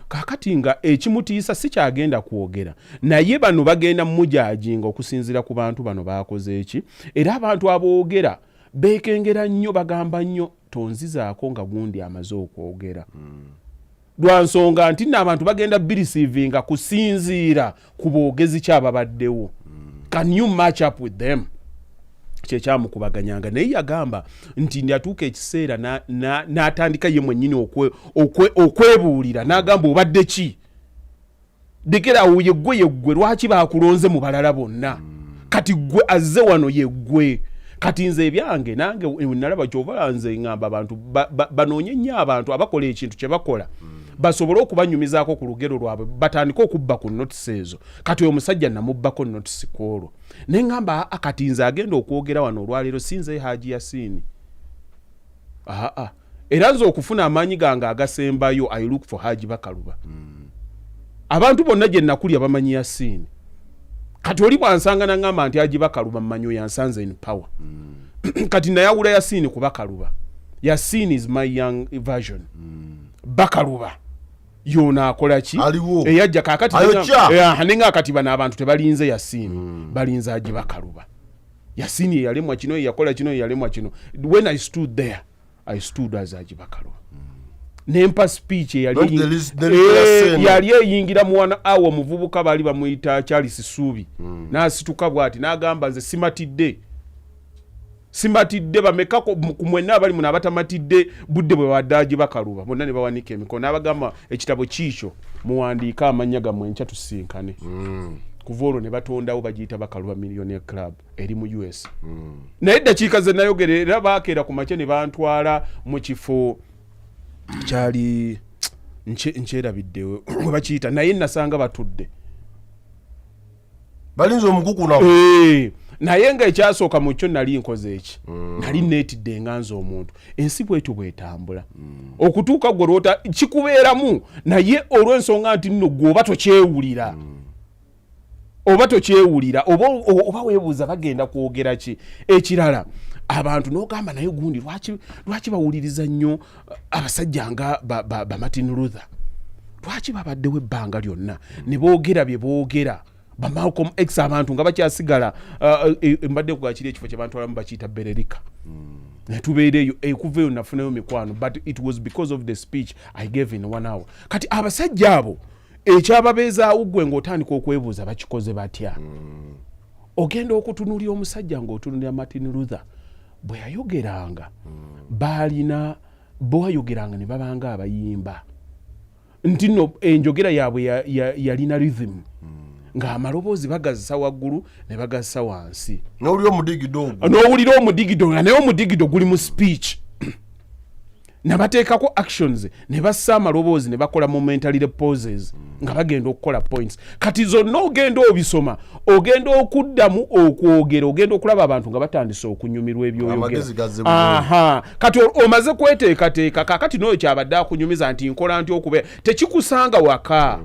kakati nga ekimutiisa si kyagenda kwogera naye bano bagenda mujajinga okusinziira ku bantu bano baakoze eki era abantu aboogera beekengera nnyo bagamba nnyo tonzizaako nga gundi amaze okwogera lwa nsonga nti n'abantu bagenda birisiivinga kusinziira ku boogezi kyababaddewo can you match up with them kyekyamukubaganyanga naye yagamba nti ndatuuka ekiseera n'atandika ye mwennyini okwebuulira n'agamba obadde ki dekerawo yeggwe lwaki baakulonze mu balala bonna kati gwe azze wano yeggwe kati nze ebyange nange nalaba kyova nze ngamba abantu banoonye nnyo abantu abakola ekintu kye bakola basobole okubanyumizaako ku lugero lwabwe batandika okubba ku notisi ezo kati oyo omusajja namubbako notisi kwolwo naye ngamba kati nze agenda okwogera wano olwaleero sinze Hajji Yasin era nze okufuna amaanyi gange agasembayo I look for Hajji Bakaluba abantu bonna gye nakulya bamanyi Yasin kati oli bwansanga nangamba nti Hajji Bakaluba mmanyi yansanze in power kati nayawula Yasin ku Bakaluba Yasin is my young version Bakaluba yona akola ki eyajja kakati ninga akati bana abantu tebalinze Yasin balinze Hajji Bakaluba. Yasin yalemwa kino yakola kino yalemwa kino. When I stood there I stood as Hajji Bakaluba. Nempa speech yali eyingira mu 1 hour muvubuka bali bamuyita Charles Subi n'asituka bwati n'agamba nze simatidde bameka ku mwenna bali muna batamatidde budde bwe wadde Hajji Bakaluba bonna ne bawanika emikono n'abagamba ekitabo kiikyo muwandiika amanya gammwe enkya tusinkane. Kuva olwo ne batondawo bagiyita Bakaluba Millionaire Club eri mu US. Naye eddakiika ze nayogera era baakeera ku makya ne bantwala mu kifo kyali nkyerabidde we bakiyita naye nasanga batudde balinze omukuku nawo. Naye nga ekyasooka mu kyo nali nkoze eki nali neetidde nganza omuntu ensi bwetyo bwetambula okutuuka gwe lwota kikubeeramu naye olw'ensonga nti nno gwe oba tokyewulira oba weebuuza bagenda kwogera ki. Ekirala abantu n'ogamba naye gundi lwaki bawuliriza nnyo abasajja nga ba Martin Luther, lwaki babaddewo ebbanga lyonna ne boogera bye boogera ba Malcolm X abantu nga bakyasigala mbadde kugakiri ekifo kye bantu abamu bakiyita Bererika. Tubeereyo kuveeyo nafunayo mikwano but it was because of the speech I gave in 1 hour. Kati abasajja abo ekyababeezaawo gwe ng'otandika okwebuuza bakikoze batya. Ogenda okutunuulira omusajja ng'otunuulira Martin Luther bwe yayogeranga baalina bowayogeranga ne babanga abayimba nti nno enjogera yaabwe yalina rhythm ng'amaloboozi bagazisa waggulu ne bagazisa wansi n'owulira omudigido nga naye omudigido guli mu speech ne bateekako actions ne bassa amaloboozi ne bakola momentary pauses nga bagenda okukola points. Kati zonna ogenda obisoma ogenda okuddamu okwogera ogenda okulaba abantu nga batandise okunyumirwa ebyoyogera. Kati omaze kweteekateeka kakati n'oyo kyabadde akunyumiza nti nkola nti okubeera tekikusanga waka.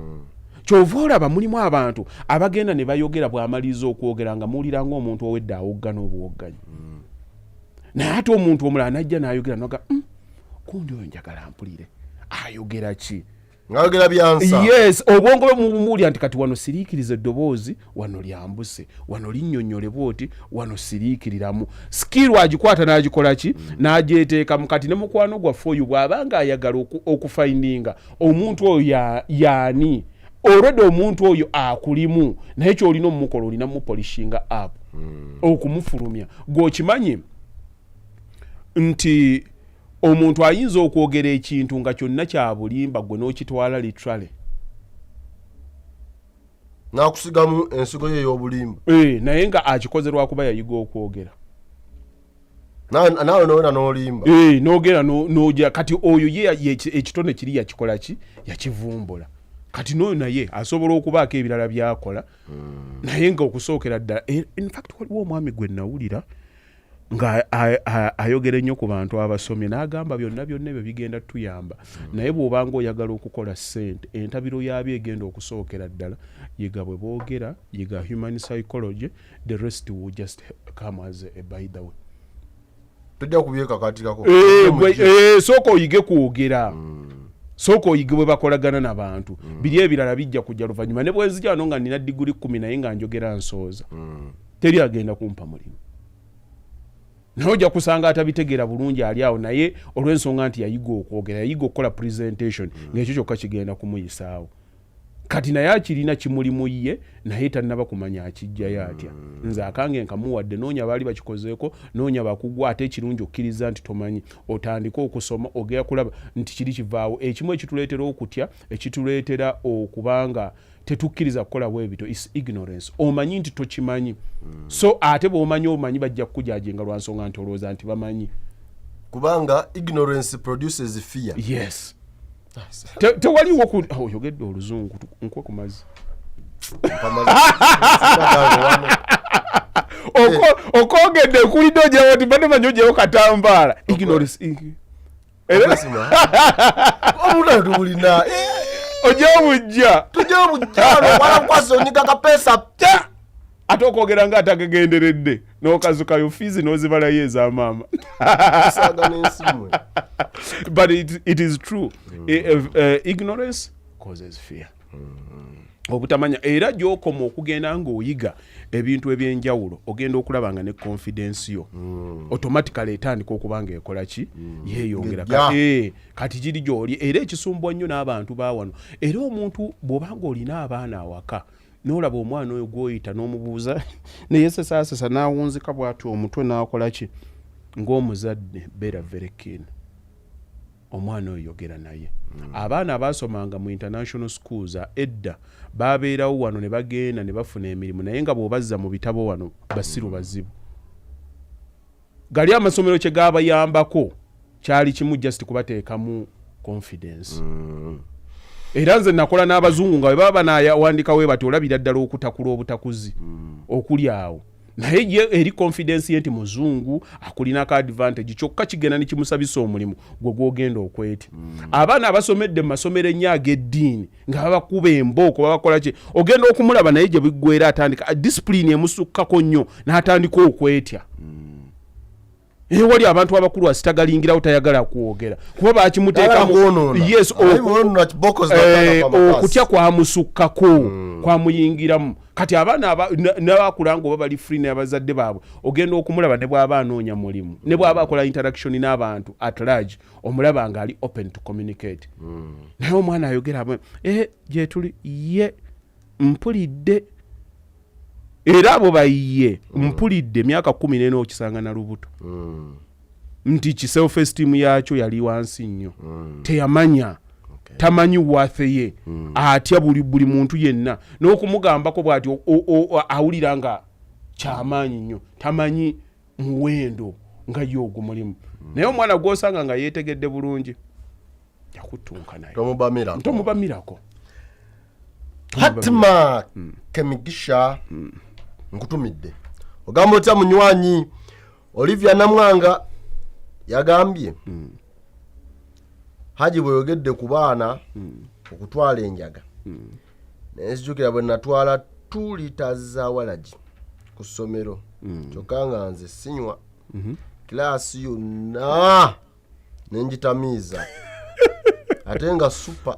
Kyova olaba mulimu abantu abagenda ne bayogera bw'amaliza okwogera nga muwulira ng'omuntu owedde awoggana obuwogganyi. Naye ate omuntu omulala najja n'ayogera noga kundi oyo njagala mpulire ayogera ki ngayogera byansa. Yes, obwongo bw'omumulya nti kati wano siriikiriza eddoboozi wano lyambuse wano linnyonnyole bwoti wano siriikiriramu. Skill agikwata n'agikola ki n'agyeteeka mu kati ne mukwano gwaffe oyo bw'abanga ayagala okufindinga omuntu oyo yaani already omuntu oyo akulimu naye kyolina omumukola olina mupolishinga up okumufulumya. Gwokimanyi nti omuntu ayinza okwogera ekintu nga kyonna kya bulimba gwe n'okitwala literally n'akusigamu ensigo ye ey'obulimba naye nga akikoze lwakuba yayiga okwogera nawe nowena n'olimba n'ogera n'ojja kati oyo ye ekitone kiri yakikola ki yakivumbula. Kati n'oyo naye asobola okubaako ebirala byakola naye nga okusookera ddala in fact waliwo omwami gwe nawulira nga ayogera ennyo ku bantu abasomye n'agamba byonna ebyo bigenda tuyamba naye bw'obanga oyagala okukola ssente entabiro yaabyo egenda okusookera ddala yiga bwe boogera yiga human psychology the rest will just come as a by the way. Tujja kubyekakatikako sooka oyige kwogera sooka oyige bwe bakolagana n'abantu biri ebirala bijja kujja luvannyuma ne bwenzija wano nga nina diguli 10 naye nga njogera nsooza teri agenda kumpa mulimu. Nojja kusanga atabitegeera bulungi ali awo naye olw'ensonga nti yayiga okwogera yayiga okukola presentation ng'ekyo kyokka kigenda kumuyisaawo. Kati naye akirina kimulimu ye naye tannaba kumanya akijjayo atya. Nze akange nkamuwadde noonya baali bakikozeeko noonya bakugwa ate ekirungi okkiriza nti tomanyi otandika okusoma ogera kulaba nti kiri kivaawo. Ekimu ekituleetera okutya ekituleetera okubanga tetukkiriza kukola bwebito is ignorance. Omanyi nti tokimanyi so ate bw'omanyi bajja kukujaajenga lwa nsonga nti olowooza nti bamanyi kubanga ignorance produces fear. Yes. Tewaliwo oyogedde oluzungu nkwe ku mazzi okogedde kulidde ojewo ti bade manyi ojewo katambaala ignorance omutatulina ojewo bujja tujewo bujja wala kwasa onyiga kapesa ate okwogera nga atagegenderedde n'okazukayo fizi n'ozibalayo ez'amaama. But it is true. Ignorance causes fear. Obutamanya era gy'okoma okugenda ng'oyiga ebintu ebyenjawulo ogenda okulaba nga ne confidence yo automatically etandika okuba nga ekola ki yeeyongera kati giri gy'oli era ekisumbwa nnyo n'abantu baawano era omuntu bw'obanga olina abaana awaka n'olaba omwana oyo gw'oyita n'omubuuza neyesesaasesa n'awunzika bw'atyo omutwe n'akola ki ng'omuzadde beera very keen omwana oyo yogera naye. Abaana abaasomanga mu international schools edda babeerawo wano ne bagenda ne bafuna emirimu naye nga bw'obazza mu bitabo wano basiru bazibu. Gali amasomero kye gaabayambako kyali kimu just kubateekamu confidence. Era nze nakola n'abazungu nga bwe baba banayawandikawo bati olabira ddala okutakula obutakuzi okuli awo. Naye eri confidence yenti muzungu akulina ka advantage kyokka kigenda ne kimusabisa omulimu gwe gwogenda okweti. Abaana abasomedde mu masomero ennyo ag'eddiini nga babakuba embooko babakola ki ogenda okumulaba naye gye biggwera atandika discipline emusukkako nnyo n'atandika okwetya. Wali abantu abakulu asitagalingira tayagala kuwogera kuba bakimuteekamu yes okutya kwamusukkako kwamuyingiramu. Kati abaana n'abakula ngo bali free n'abazadde baabwe ogenda okumulaba ne bw'aba anoonya mulimu ne bw'aba akola interaction n'abantu at large omulaba nga ali open to communicate. Naye omwana ayogera gye tuli ye mpulidde era abo bayiye mpulidde myaka 14 okisanga na lubuto nti ki self esteem yakyo yali wansi nnyo teyamanya tamanyi wathe ye atya buli muntu yenna n'okumugambako bw'ati awulira nga kyamaanyi nnyo tamanyi muwendo nga y'ogwo mulimu. Naye omwana gw'osanga nga yeetegedde bulungi yakutunka naye tomubamirako. Hatima Kemigisha nkutumidde ogamba otya munywanyi Olivia Namwanga yagambye Haji bwe yogedde ku baana okutwala enjaga naye sijjukira bwe natwala 2 liters za walaji ku ssomero kyokka nga nze sinywa kilaasi yonna nenjitamiiza ate nga super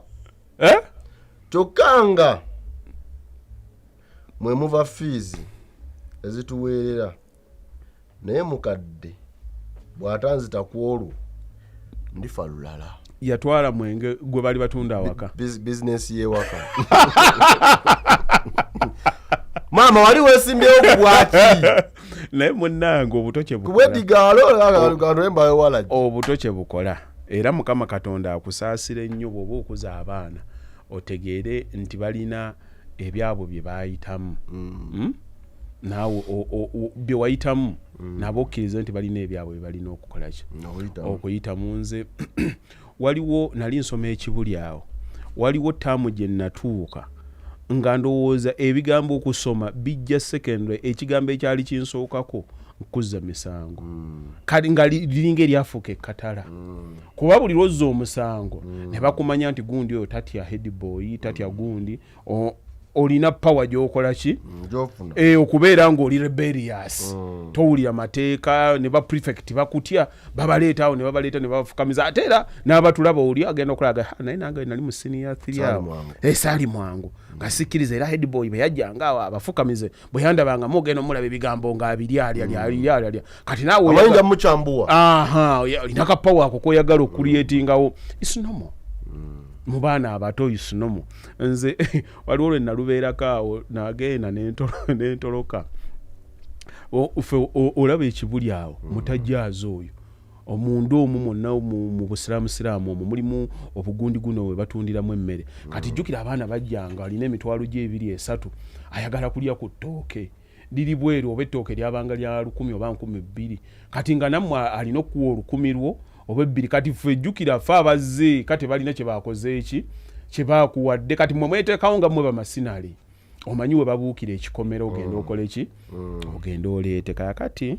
kyokka nga mwe muva fees ezituweerera naye mukadde bw'atanzita ku olwo ndifa lulala. Yatwala mwenge gwe bali batunda awaka business ye waka. Mama wali wesimbyewo ku bwaki naye munnange obutoke bukola kubwedigaalo embayo walaji obutoke bukola era Mukama Katonda akusaasire nnyo bw'oba okuza abaana otegeere nti balina ebyabo bye bayitamu naawe bye wayitamu nabo okkirize nti balina ebyabwe bye balina okukola ki okuyitamu. Nze waliwo nali nsoma ekibuli awo waliwo ttaamu gye natuuka nga ndowooza ebigambo okusoma bijja secondary ekigambo ekyali kinsookako nkuzza misango kati nga liringa eryafuuka ekkatala kuba buli lwozza omusango ne bakumanya nti gundi oyo tatya headboy tatya gundi olina power gy'okola ki okubeera ng'oli rebellious towulira mateeka ne ba prefect bakutya babaleetaawo ne babaleeta ne babafukamiza ate era n'abatulaba oli agenda okulaga naye nange nali mu senior 3 awo saali mwangu nga sikkiriza era headboy bwe yajjanga awo abafukamize bwe yandabanga mugenda omulaba ebigambo nga abirya kati naawe amayinja mukyambuwa olina ka power ako koyagala okuliyetingawo is normal mu baana abato isinomo. Nze waliwo lwe nalubeerako awo nagenda n'entoloka olaba ekibuli awo mutajjaaza oyo omundu omu mwonna mu busiraamu omwo mulimu obugundi guno we batundiramu emmere. Kati jjukira abaana bajjanga alina emitwalo gye 2-3 ayagala kulya ku ttooke liri bweru oba ettooke lyabanga lya 10 oba 12 kati nga nammwe alina okuwa 10 lwo oba 2 kati ffe jjukira ffe abazze kati balina kye baakoze eki kye baakuwadde kati mwe mweteekawo nga mmwe bamasinali omanyi we babuukira ekikomero ogenda okola eki ogenda oleete kakati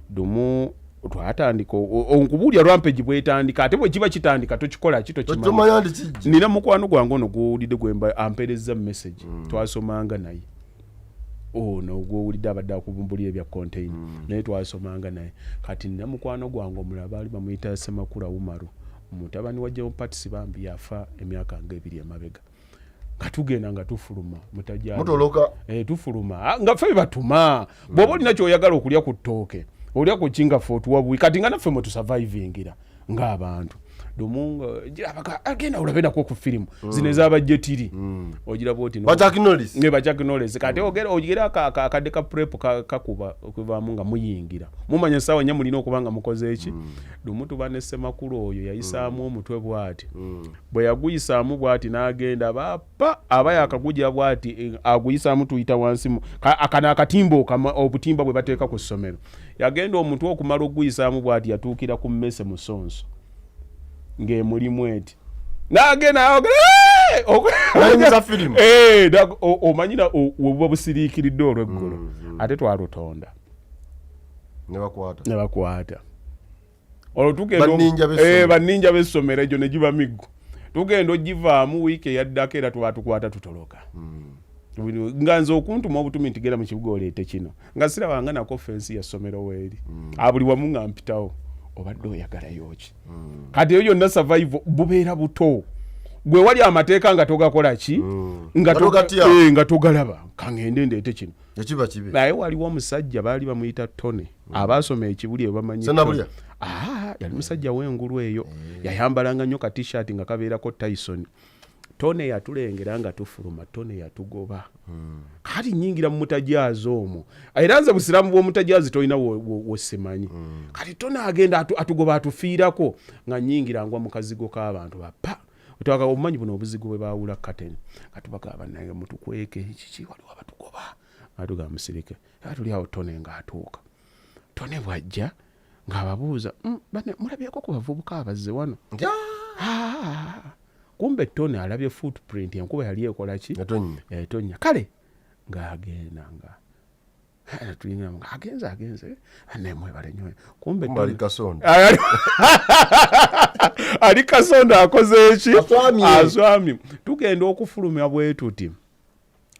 dumu twatandika onkubuulya rampage bwetandika ate bwe kiba kitandika tokikola ki tokimanyi. Nina mukwano gwange ono gwowulidde gwemba ampereza message twasomanga naye ono gwowulidde abadde akubumbulira ebya contain naye twasomanga naye kati nina mukwano gwange omulaba ali bamuyita Semakula Umaru mutabani wa General Party Bambi yafa emyaka nga 2 emabega katugenda nga tufuluma mutajazi mutoloka tufuluma nga ffe batuma bwoba olina kyoyagala okulya ku ttooke olya ku kinga ffe otuwabui kati nga naffe mwe tusurvivingira ng'abantu Dumunga agenda olabe nako ku firimu zino ez'abajjetiri ogira bwoti bajakinolesi kati ogira akadde ka prep kakuba okuvaamu nga muyingira mumanya essaawa nya mulina okuba nga mukoze eki dumu tuba ne ssemakulu oyo yayisaamu omutwe bw'ati bwe yaguyisaamu bw'ati n'agenda bapa aba yakagujja bw'ati aguyisaamu tuyita wansi akana akatimba obutimba bwe bateeka ku ssomero yagenda omutwe okumala oguyisaamu bw'ati yatuukira ku mmese musonso ng'emulimu eti n'agenda omanyira obuba busiriikiridde olw'eggulu ate twalutonda ne bakwata olwo tugenda banninja b'essomero egyo ne giba miggo tugenda ogivaamu wiiki eyaddako era twatukwata tutoloka nga nze okuntuma obutumi nti genda mu kibuga oleete kino nga sirabanga nako fensi ya ssomero weeri abuli wamu nga mpitawo obadde oyagalayo ki kati eyo yonna survive bubeera buto gwe wali amateeka nga togakola ki nga togalaba kangende ndeete kino naye waliwo omusajja baali bamuyita Tone abaasoma ekibuli ebamanyi yali musajja w'engulu eyo yayambalanga nnyo ka t-shirt nga kabeerako Tyson Tone yatulengera nga tufuluma Tone yatugoba kati nyingira mu mutajazi omwo era nze busiramu bw'omutajazi tolina wosimanyi kati Tone agenda atugoba atufiirako nga nyingira ngwa mu kazigo k'abantu bapa otwaka obumanyi buno obuzigo bwe baawula kateni katubagaba naye mutukweke kiki waliwo abatugoba atuga musirike atuli awo Tone ng'atuuka Tone bwajja ng'ababuuza mulabyeko ku bavubuka abazze wano kumbe Tone alabye footprint enkuba yali ekola ki etonya kale ng'agenda nga tulina agenze nemwebale nnyo kumbe ali kasonda akoze eki aswami tugenda okufulumya bwe tuti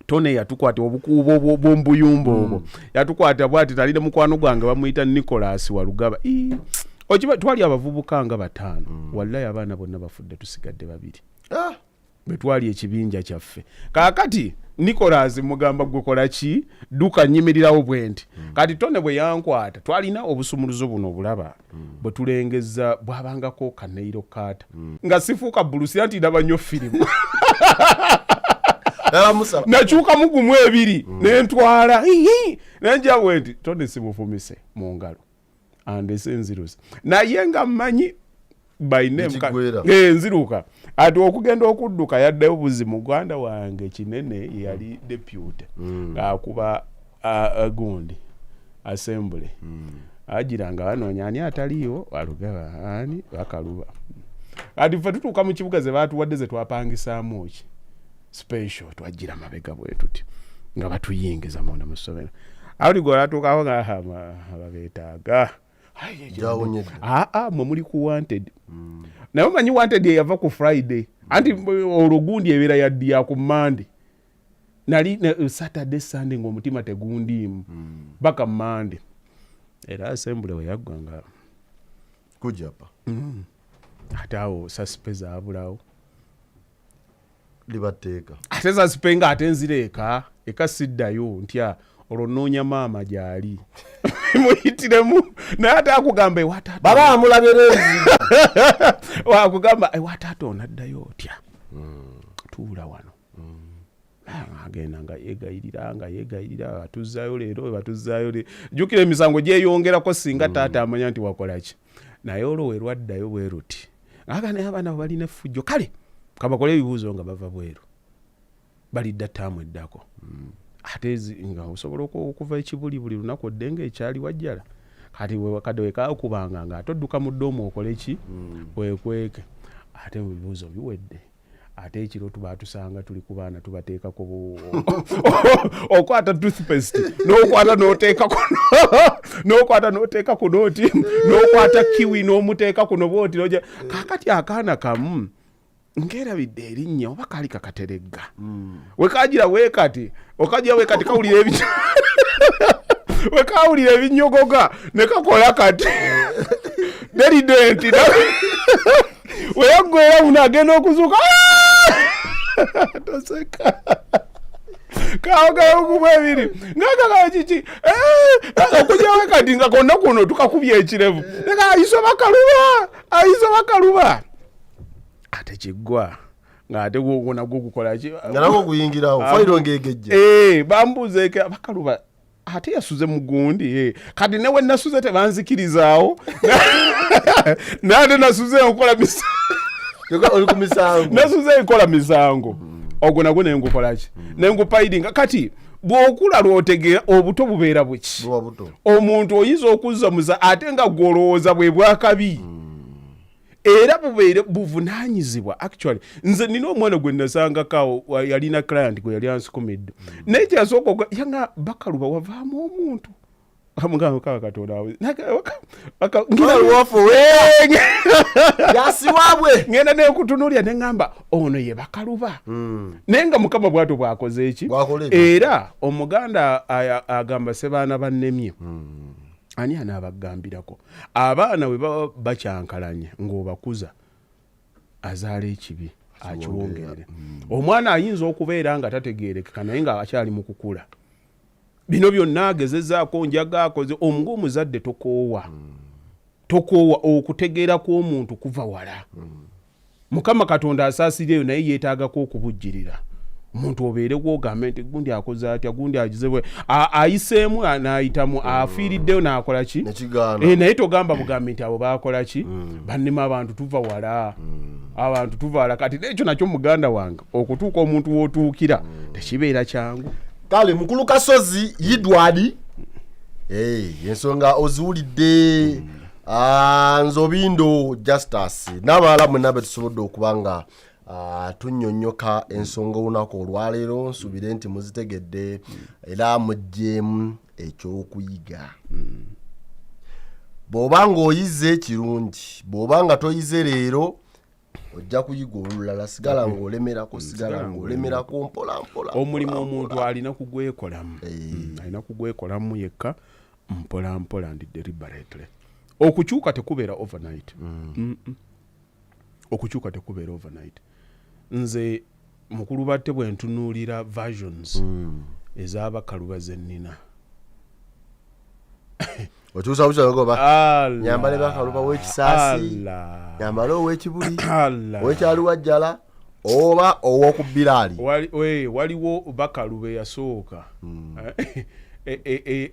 Tone yatukwata obukuubo bw'ombuyumba obwo yatukwata bwati talina mukwano gwange bamuyita Nicholas Walugaba okiba twali abavubuka nga 5 wallahi abaana bonna bafudde tusigadde 2 bwe twali ekibinja kyaffe kaakati Nicholas mugamba gukola ki duka nyimirirawo bwenti kati Tone bwe yankwata twalina obusumuluzo buno obulaba bwe tulengeza bwabangako kaneiro kata nga sifuuka bulusi anti ndaba nnyo firimu nakyuka mugumu 2 nentwala nenja bwenti Tone simufumise mu ngalo andesenzirusa naye nga mmanyi by name nziruka ati okugenda okudduka yaddayo buzi muganda wange kinene yali deputy akuba gundi assembly ajiranga banoonya ani ataliyo Walugaba ani Bakaluba ati ffe tutuuka mu kibuga ze baatuwadde ze twapangisaamu ki special twajira mabega bwe tuti nga batuyingiza munda mu ssomero awuli gwe atuukawo nga babeetaaga mwe muli ku wanted naye omanyi wanted yava ku Friday anti olugundi ebeera yaddi ya ku Monday nali Saturday Sunday ng'omutima tegundiimu baka Monday era assembly we yaggwa nga kujapa ate awo suspense abulawo libateeka ate suspense nga ate nzireeka ekasiddayo ntya olonoonya maama gyali muyitiremu naye ate akugamba ewatato baba amulaberezi wakugamba ewatato onaddayo otya tuula wano agenda nga yeegayirira batuzaayo leero batuzaayo jjukira emisango gyeyongerako singa taata amanya nti wakola ki naye olwo we lwaddayo bwe ruti aga naye abaana balina effujjo kale kabakole ebibuuzo nga bava bweru balidda ttaamu eddako ate nga osobola okuva ekibuli buli lunaku oddenga ekyali wajjala kati wakadde wekaakubanga nga ate odduka mu ddoomu okole ki wekweke ate ebibuuzo biwedde ate ekiro tuba tusanga tuli ku baana tubateekako okwata toothpaste n'okwata n'oteekako n'oti n'okwata kiwi n'omuteeka kuno bwoti noja kaakati akaana kamu ngerabidde erinnya oba kaali kakateregga wekajira wekati okajira wekati kawulira ebinyogoga ne kakola kati deridenti weyaggwera muno agenda okuzuuka toseka kawo kubwebiri ngaka chichi okujawe kati nga konna kuno tukakubye ekirevu neka ayiso bakaluba ate kigwa ngate gukona gukukola ki nako kuyingirawo fairo ngegejje bambuze ke bakaluba ate yasuze mugundi kati newe nasuze tebanzikirizaawo nade nasuze okola misango nasuze ikola misango ogwo nagwo nengukola ki nengupaidinga kati bwokula lwotegera obuto bubeera bweki omuntu oyinza okuzza ate nga gwolowooza bwe bwakabi era bubeere buvunanyizibwa. Actually nze nina omwana gwe nasanga kawo yalina client gwe yali ansukumidde naye kyasooka yanga Bakaluba wavaamu omuntu amugamba kawa Katonda yasiwabwe ngenda nekutunulya neŋŋamba ono ye Bakaluba naye nga Mukama bwato bwakoze eki era Omuganda agamba sebaana bannemye ani anaabagambirako abaana bwe baba bakyankalanye ng'obakuza azaala ekibi akiwongerere. Omwana ayinza okubeera nga tategeerekeka naye nga akyali mu kukula. Bino byonna agezezaako njaga akoze omuzadde tokoowa okutegeera kw'omuntu kuva wala. Mukama Katonda asaasireyo naye yeetaagako okubujjirira. Omuntu obeerewo ogambe nti gundi akoze atya gundi agizebwe ayiseemu n'ayitamu afiiriddeyo n'akola ki naye togamba bugambe nti abo baakola ki bannema abantu tuva wala kati n'ekyo nakyo muganda wange okutuuka omuntu w'otuukira tekibeera kyangu. Kale mukulu Kasozi Yidwadi ensonga oziwulidde Nzobindo Justice n'abalala mwenna be tusobodde okubanga tunnyonnyoka ensonga olunaku olwaleero nsubire nti muzitegedde era muggyemu ekyokuyiga. Bw'oba ng'oyize kirungi, bw'oba nga toyize leero ojja kuyiga olulala sigala ng'olemerako mpola. Omulimu omuntu alina kugwekolamu yekka mpola and deliberately. Okukyuka tekubeera overnight. Okukyuka tekubeera overnight. Nze mukulu batte bwe ntunuulira versions ez'Abakaluba ze nnina. Okyusa bukyalogoba nyambale Bakaluba w'ekisaasi nyambale ow'ekibuli ow'ekyali wajjala oba ow'oku Biraali. Waliwo Bakaluba eyasooka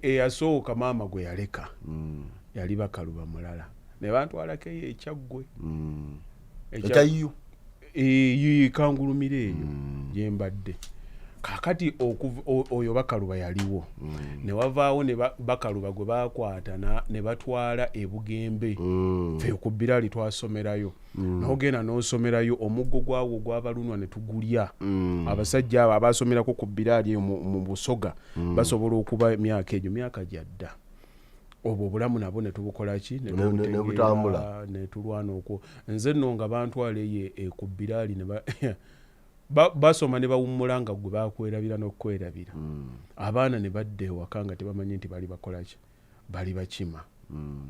eyasooka maama gwe yaleka yali Bakaluba mulala ne bantwalako eyo ekyaggwe ekyayiyo kangulumira eyo gyembadde kakati oyo Bakaluba yaliwo ne wavaawo ne Bakaluba gwe bakwata ne batwala e Bugembe fe ku Biraali twasomerayo n'ogenda n'osomerayo omuggo gwawo gw'abalunwa ne tugulya abasajja abo abasomerako ku Biraali mu Busoga basobola okuba myaka gyadda. Obwo obulamu nabo ne tubukola ki ne butambula ne tulwana okwo nze nno nga bantwala ku Biraali ne basoma ne bawummula nga gwe bakwerabira n'okwerabira abaana ne badda ewaka nga tebamanyi nti bali bakola ki bali bakima.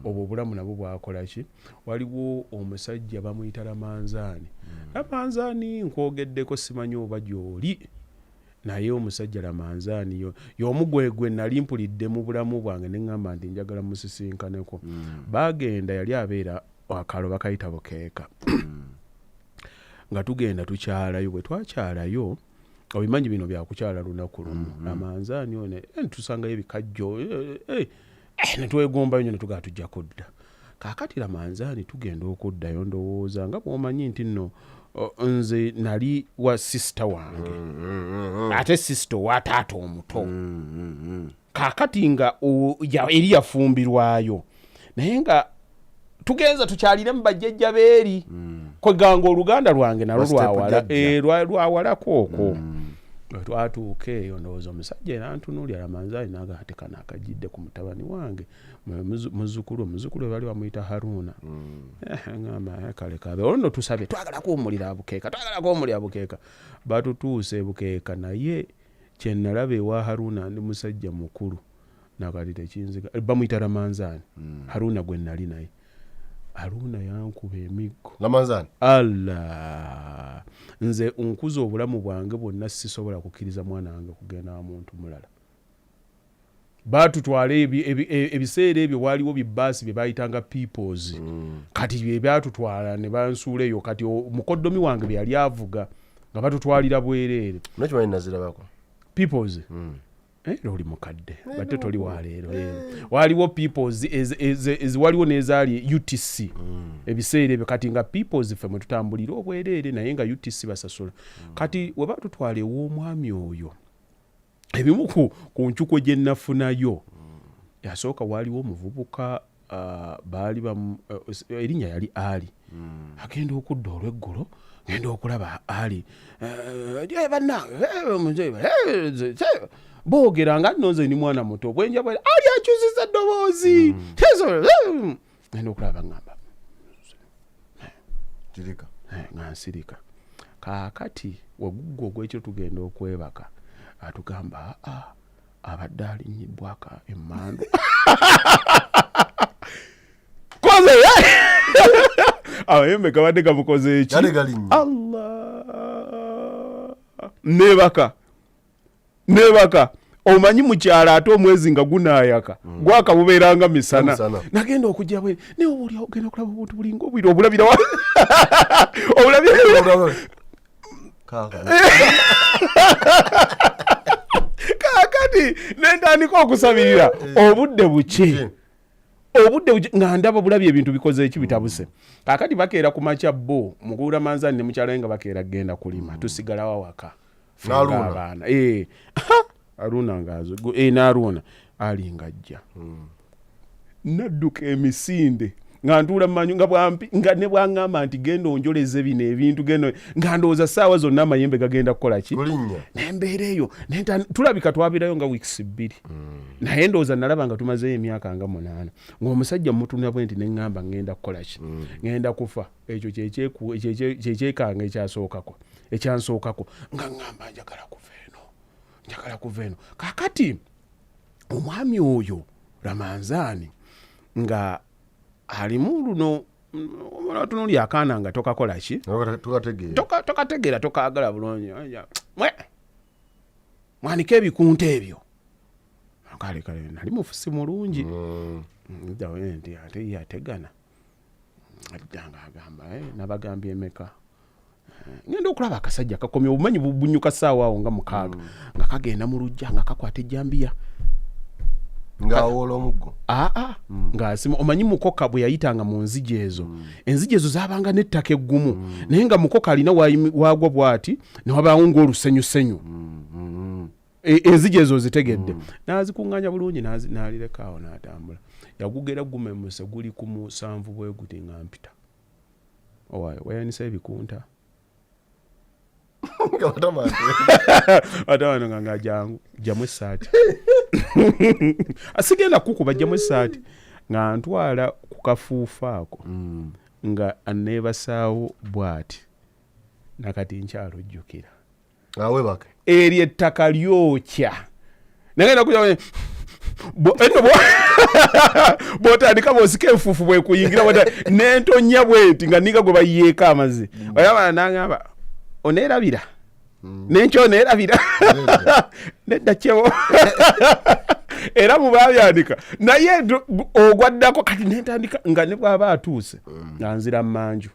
Obwo obulamu nabo bwakola ki. Waliwo omusajja bamuyita Lamanzaani nkwogeddeko simanyi oba gy'oli naye omusajja Lamanzaani y'omugwegwe nali mpulidde mu bulamu bwange ne ŋŋamba nti njagala musisinkaneko. Bagenda yali abeera akalo bakayita Bukeeka nga tugenda tukyalayo bwe twakyalayo obimanyi bino byakukyala lunaku lumu Lamanzaani one tusangayo ebikajjo ne twegombayo nnyo ne tugaa tujja kudda. Kaakati Lamanzaani tugenda okuddayo ndowooza nga bw'omanyi nti nno nze nali wa sister wange ate sister wa taata omuto kaakati nga eri yafumbirwayo naye nga tugenza tukyalire mu bajjajja beeri kweganga oluganda lwange nalwo lwawalako okwo. Twatuuka eyo ndowooza omusajja era ntunuulya Lamanzaani n'agamba ate kano akajjidde ku mutabani wange muzzukulu we bali bamuyita Haruna. Ngamba kale kabe olwo tusabye twagala kuwummulira Bukeeka batutuuse Bukeeka naye kye nalaba ewa Haruna ndi musajja mukulu nakati tekinziga bamuyita Lamanzaani Haruna gwe nali naye Aruna yankuba emiggo. Lamanzani. Allah. Nze nkuza obulamu bwange bwonna sisobola kukkiriza mwana wange kugenda wa muntu mulala. Batutwala ebiseera ebyo waliwo bibbaasi bye bayitanga peoples. Kati bye batutwala ne bansuula eyo kati mukoddomi wange bye yali avuga nga batutwalira bwereere. Nakyo nazirabako. Peoples. Oli mukadde bate toli waleero waliwo peoples waliwo nezaali UTC ebiseera ebyo kati nga peoples ffe mwe tutambulira obwereere naye nga UTC basasula kati we batutwala ew'omwami oyo ebimu ku ncuko gye nafunayo yasooka waliwo omuvubuka baali erinnya yali Ali agenda okudda olw'eggulu ngenda okulaba Ali boogera nga nno nze ni mwana muto bwenja bwe Ali akyusiza eddoboozi ngenda okulaba ngamba nga nsirika kaakati wegugga ogwekyo tugenda okwebaka atugamba abadde alinnyibwaka emmandu koze abayembe kabadde kamukoze eki Allah nebaka omanyi mukyala ate omwezi nga gunaayaka gwaka bubeeranga misana nagenda okujja bwe naye obulya ogenda okulaba obuntu bulinga obwire obulabira kaakati nentandika okusabirira obudde buke nga ndaba bulabye ebintu bikoze eki bitabuse kaakati bakeera ku makya bo mukuula manzani ne mukyalawe nga bakeera genda kulima tusigalawo waka abaana Aruna ngazo n'Aruna Ali ngajja nadduka emisinde nga ntuula mmanyu nga ne bwangamba nti genda onjoleze bino ebintu genda nga ndowooza ssaawa zonna amayembe gagenda kukola ki nembeera eyo tulabika twabirayo nga wiikisi 2 naye ndowooza nalaba nga tumazeyo emyaka nga 8 ng'omusajja mutuna bwe nti neŋŋamba ngenda kukola ki ngenda kufa ekyo kyekyekanga ekyansookako nga ŋŋamba njagala kuva eno kaakati omwami oyo Ramanzani nga alimu luno tunuli akaana nga tokakola ki tokategeera tokaagala bulungi mwanika ebikunta ebyo kale nali mufusi mulungi dawe nti ate yategana addanga agamba nabagambye emeka ngenda okulaba akasajja kakomye obumanyi bubunyuka ssaawa awo nga 6 nga kagenda mu lujja nga kakwata ejjambiya ngaawola omuggo ng'asima omanyi mukoka bwe yayitanga mu nzigi ezo enzigi ezo zaabanga n'ettaka eggumu naye nga mukoka alina waagwa bw'ati ne wabaawo ng'olusenyusenyu enzigi ezo zitegedde n'azikuŋŋaanya bulungi n'alireka awo n'atambula yagugera gumemuse guli ku 7 bwe guti nga mpita owaayo wayanisa ebikunta atamano nga jangu jamu essaati asigenda kukuba jamu essaati nga ntwala ku kafuufa ako nga aneebasaawo bw'ati nakati nkyalojjukira awebake eryo ettaka lyokya nagenda kuja bwotandika bwosika enfuufu bwekuyingira nentonya bwenti nga ninga gwe bayiyeeko amazzi oyabana nangamba oneerabira nenkyo oneerabira nedda kyewo era mubaabyandika naye ogwaddako kati nentandika nga ne bw'aba atuuse nga nzira mmanju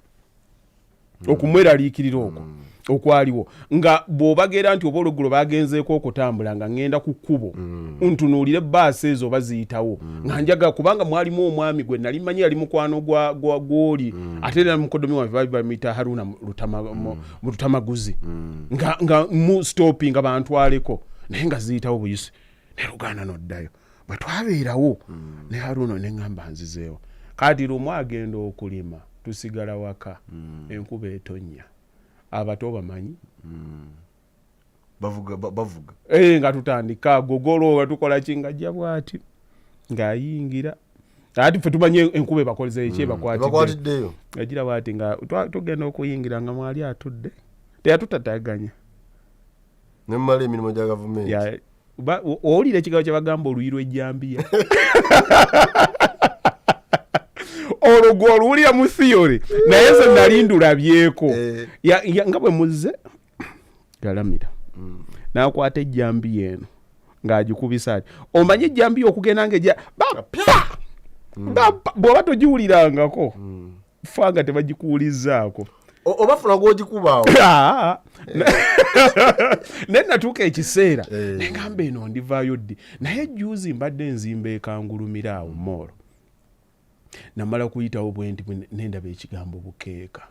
okumweraliikirira okwo okwaliwo nga bw'obageera nti oba oluggulo bagenzeeko okutambula nga ngenda ku kkubo ntunuulire bbaasi ezo baziyitawo nga njaga kubanga mwalimu omwami gwe nali manyi yali mukwano gw'oli ate era mukoddomi wange baali bamuyita Haruna mu Lutamaguzi nga mu stoopi nga bantwaleko naye nga ziyitawo buyisi ne Luganda n'oddayo bwe twabeerawo ne Haruna ne ŋŋamba nzizeewo kati lumu agenda okulima tusigala waka enkuba etonnya abato bamanyi bavuga nga tutandika gogolo nga tukola kingajja bwati ng'ayingira ati ffe tumanyi enkuba ebakoleza eki ebakwatiddeyo agira bwati nga tugenda okuyingira nga mwali atudde teyatutataganya nemmala emirimu gya gavumenti owulira ekigambo kye bagamba oluyi lw'ejjambiya olwo oluwulira mu theory naye nze nali ndulabyeko nga bwe muzze galamira n'akwata ejjambi eno ng'agikubisa ati omanyi ejjambi okugenda ng'ejja bw'oba togiwulirangako fanga tebagikuwulizzaako obafuna gw'ogikubaawo naye natuuka ekiseera nengamba eno ndivaayo ddi naye juuzi mbadde nzimba ekangulumira awo moolo namala kuyitawo bwenti nendaba ekigambo bukeeka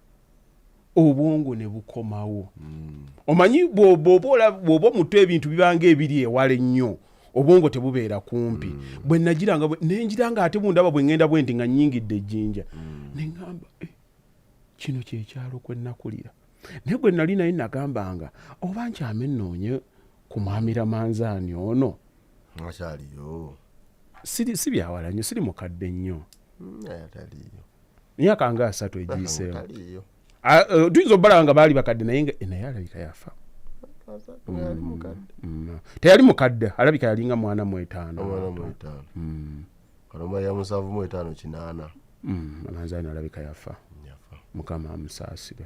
obwongo ne bukomawo omanyi bw'oba omutwe ebintu bibanga ebiri ewala ennyo obwongo tebubeera kumpi bwe nagiranga nenjiranga ate bundaba bwe ngenda bwenti nga nnyingidde ejjinja neŋŋamba kino kyekyalo kwe nakulira naye gwe nali naye nagambanga oba nkyame nnoonye ku mwamira manzaani ono akyaliyo si byawala nnyo siri mukadde nnyo myaka nga 3 egiyiseewo tuyinza obbalaba nga baali bakadde naye alabika yafa teyali mukadde alabika yalinga mwana mu 5 amanzaani alabika yafa mukama amusaasire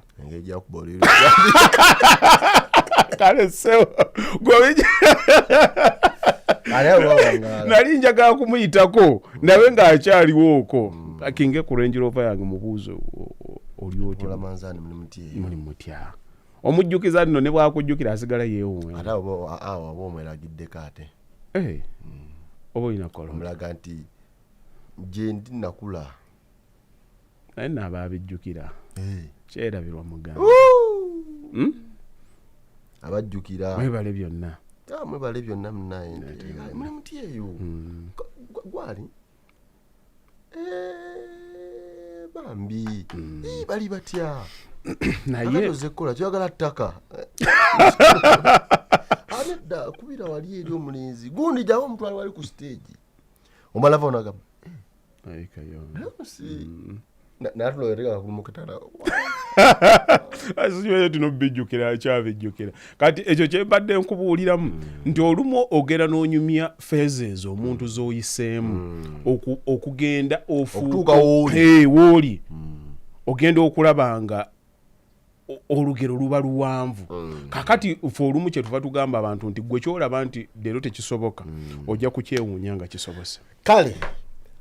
kale sewo nali njagala kumuyitako nawe ng'akyaliwo okwo akinge ku Range Rover yange mubuuzo oli otya muli mutya omujjukiza nno ne bwakujjukira asigala yeewuwe ate oba omweragiddeko ate oba olina kola omulaga nti gye ndi nakula naye naaba abijjukira kyerabirwa mugamba abajjukira mwebale byonna mwebale byonna munaye muli muti eyo gwali bambi bali batya naye zekola kyagala ttaka anedda kubira wali eri omulenzi gundi jawo omutwali wali ku stage omalava onagamba natuloereka kulumukitala asiyo tino bijjukira akyabijjukira kati ekyo kyembadde nkubuuliramu nti olumu ogenda n'onyumya phases omuntu z'oyiseemu okugenda ofuuka wooli ogenda okulaba nga olugero luba luwanvu kakati fe olumu kyetuva tugamba abantu nti gwe kyolaba nti leero tekisoboka ojja kukyewuunya nga kisobose kale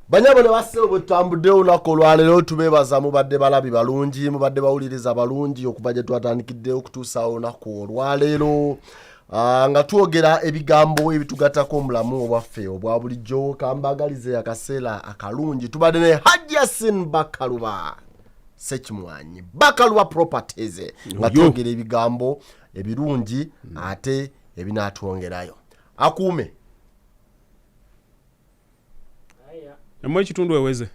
banyabo ne baseewo bwe tutambudde olunaku olwaleero tubeebaza mubadde balabi balungi mubadde bawuliriza balungi okuva gye twatandikiddeyo okutuusa olunaku olwaleero nga twogera ebigambo ebitugatako omulamu obwaffe obwa bulijjo kambagalize akaseera akalungi tubadde ne Hajji Yasin Bakaluba Sekimwanyi Bakaluba Properties nga twogera ebigambo ebirungi ate ebinaatwongerayo akuume Emwe ekitundu eweze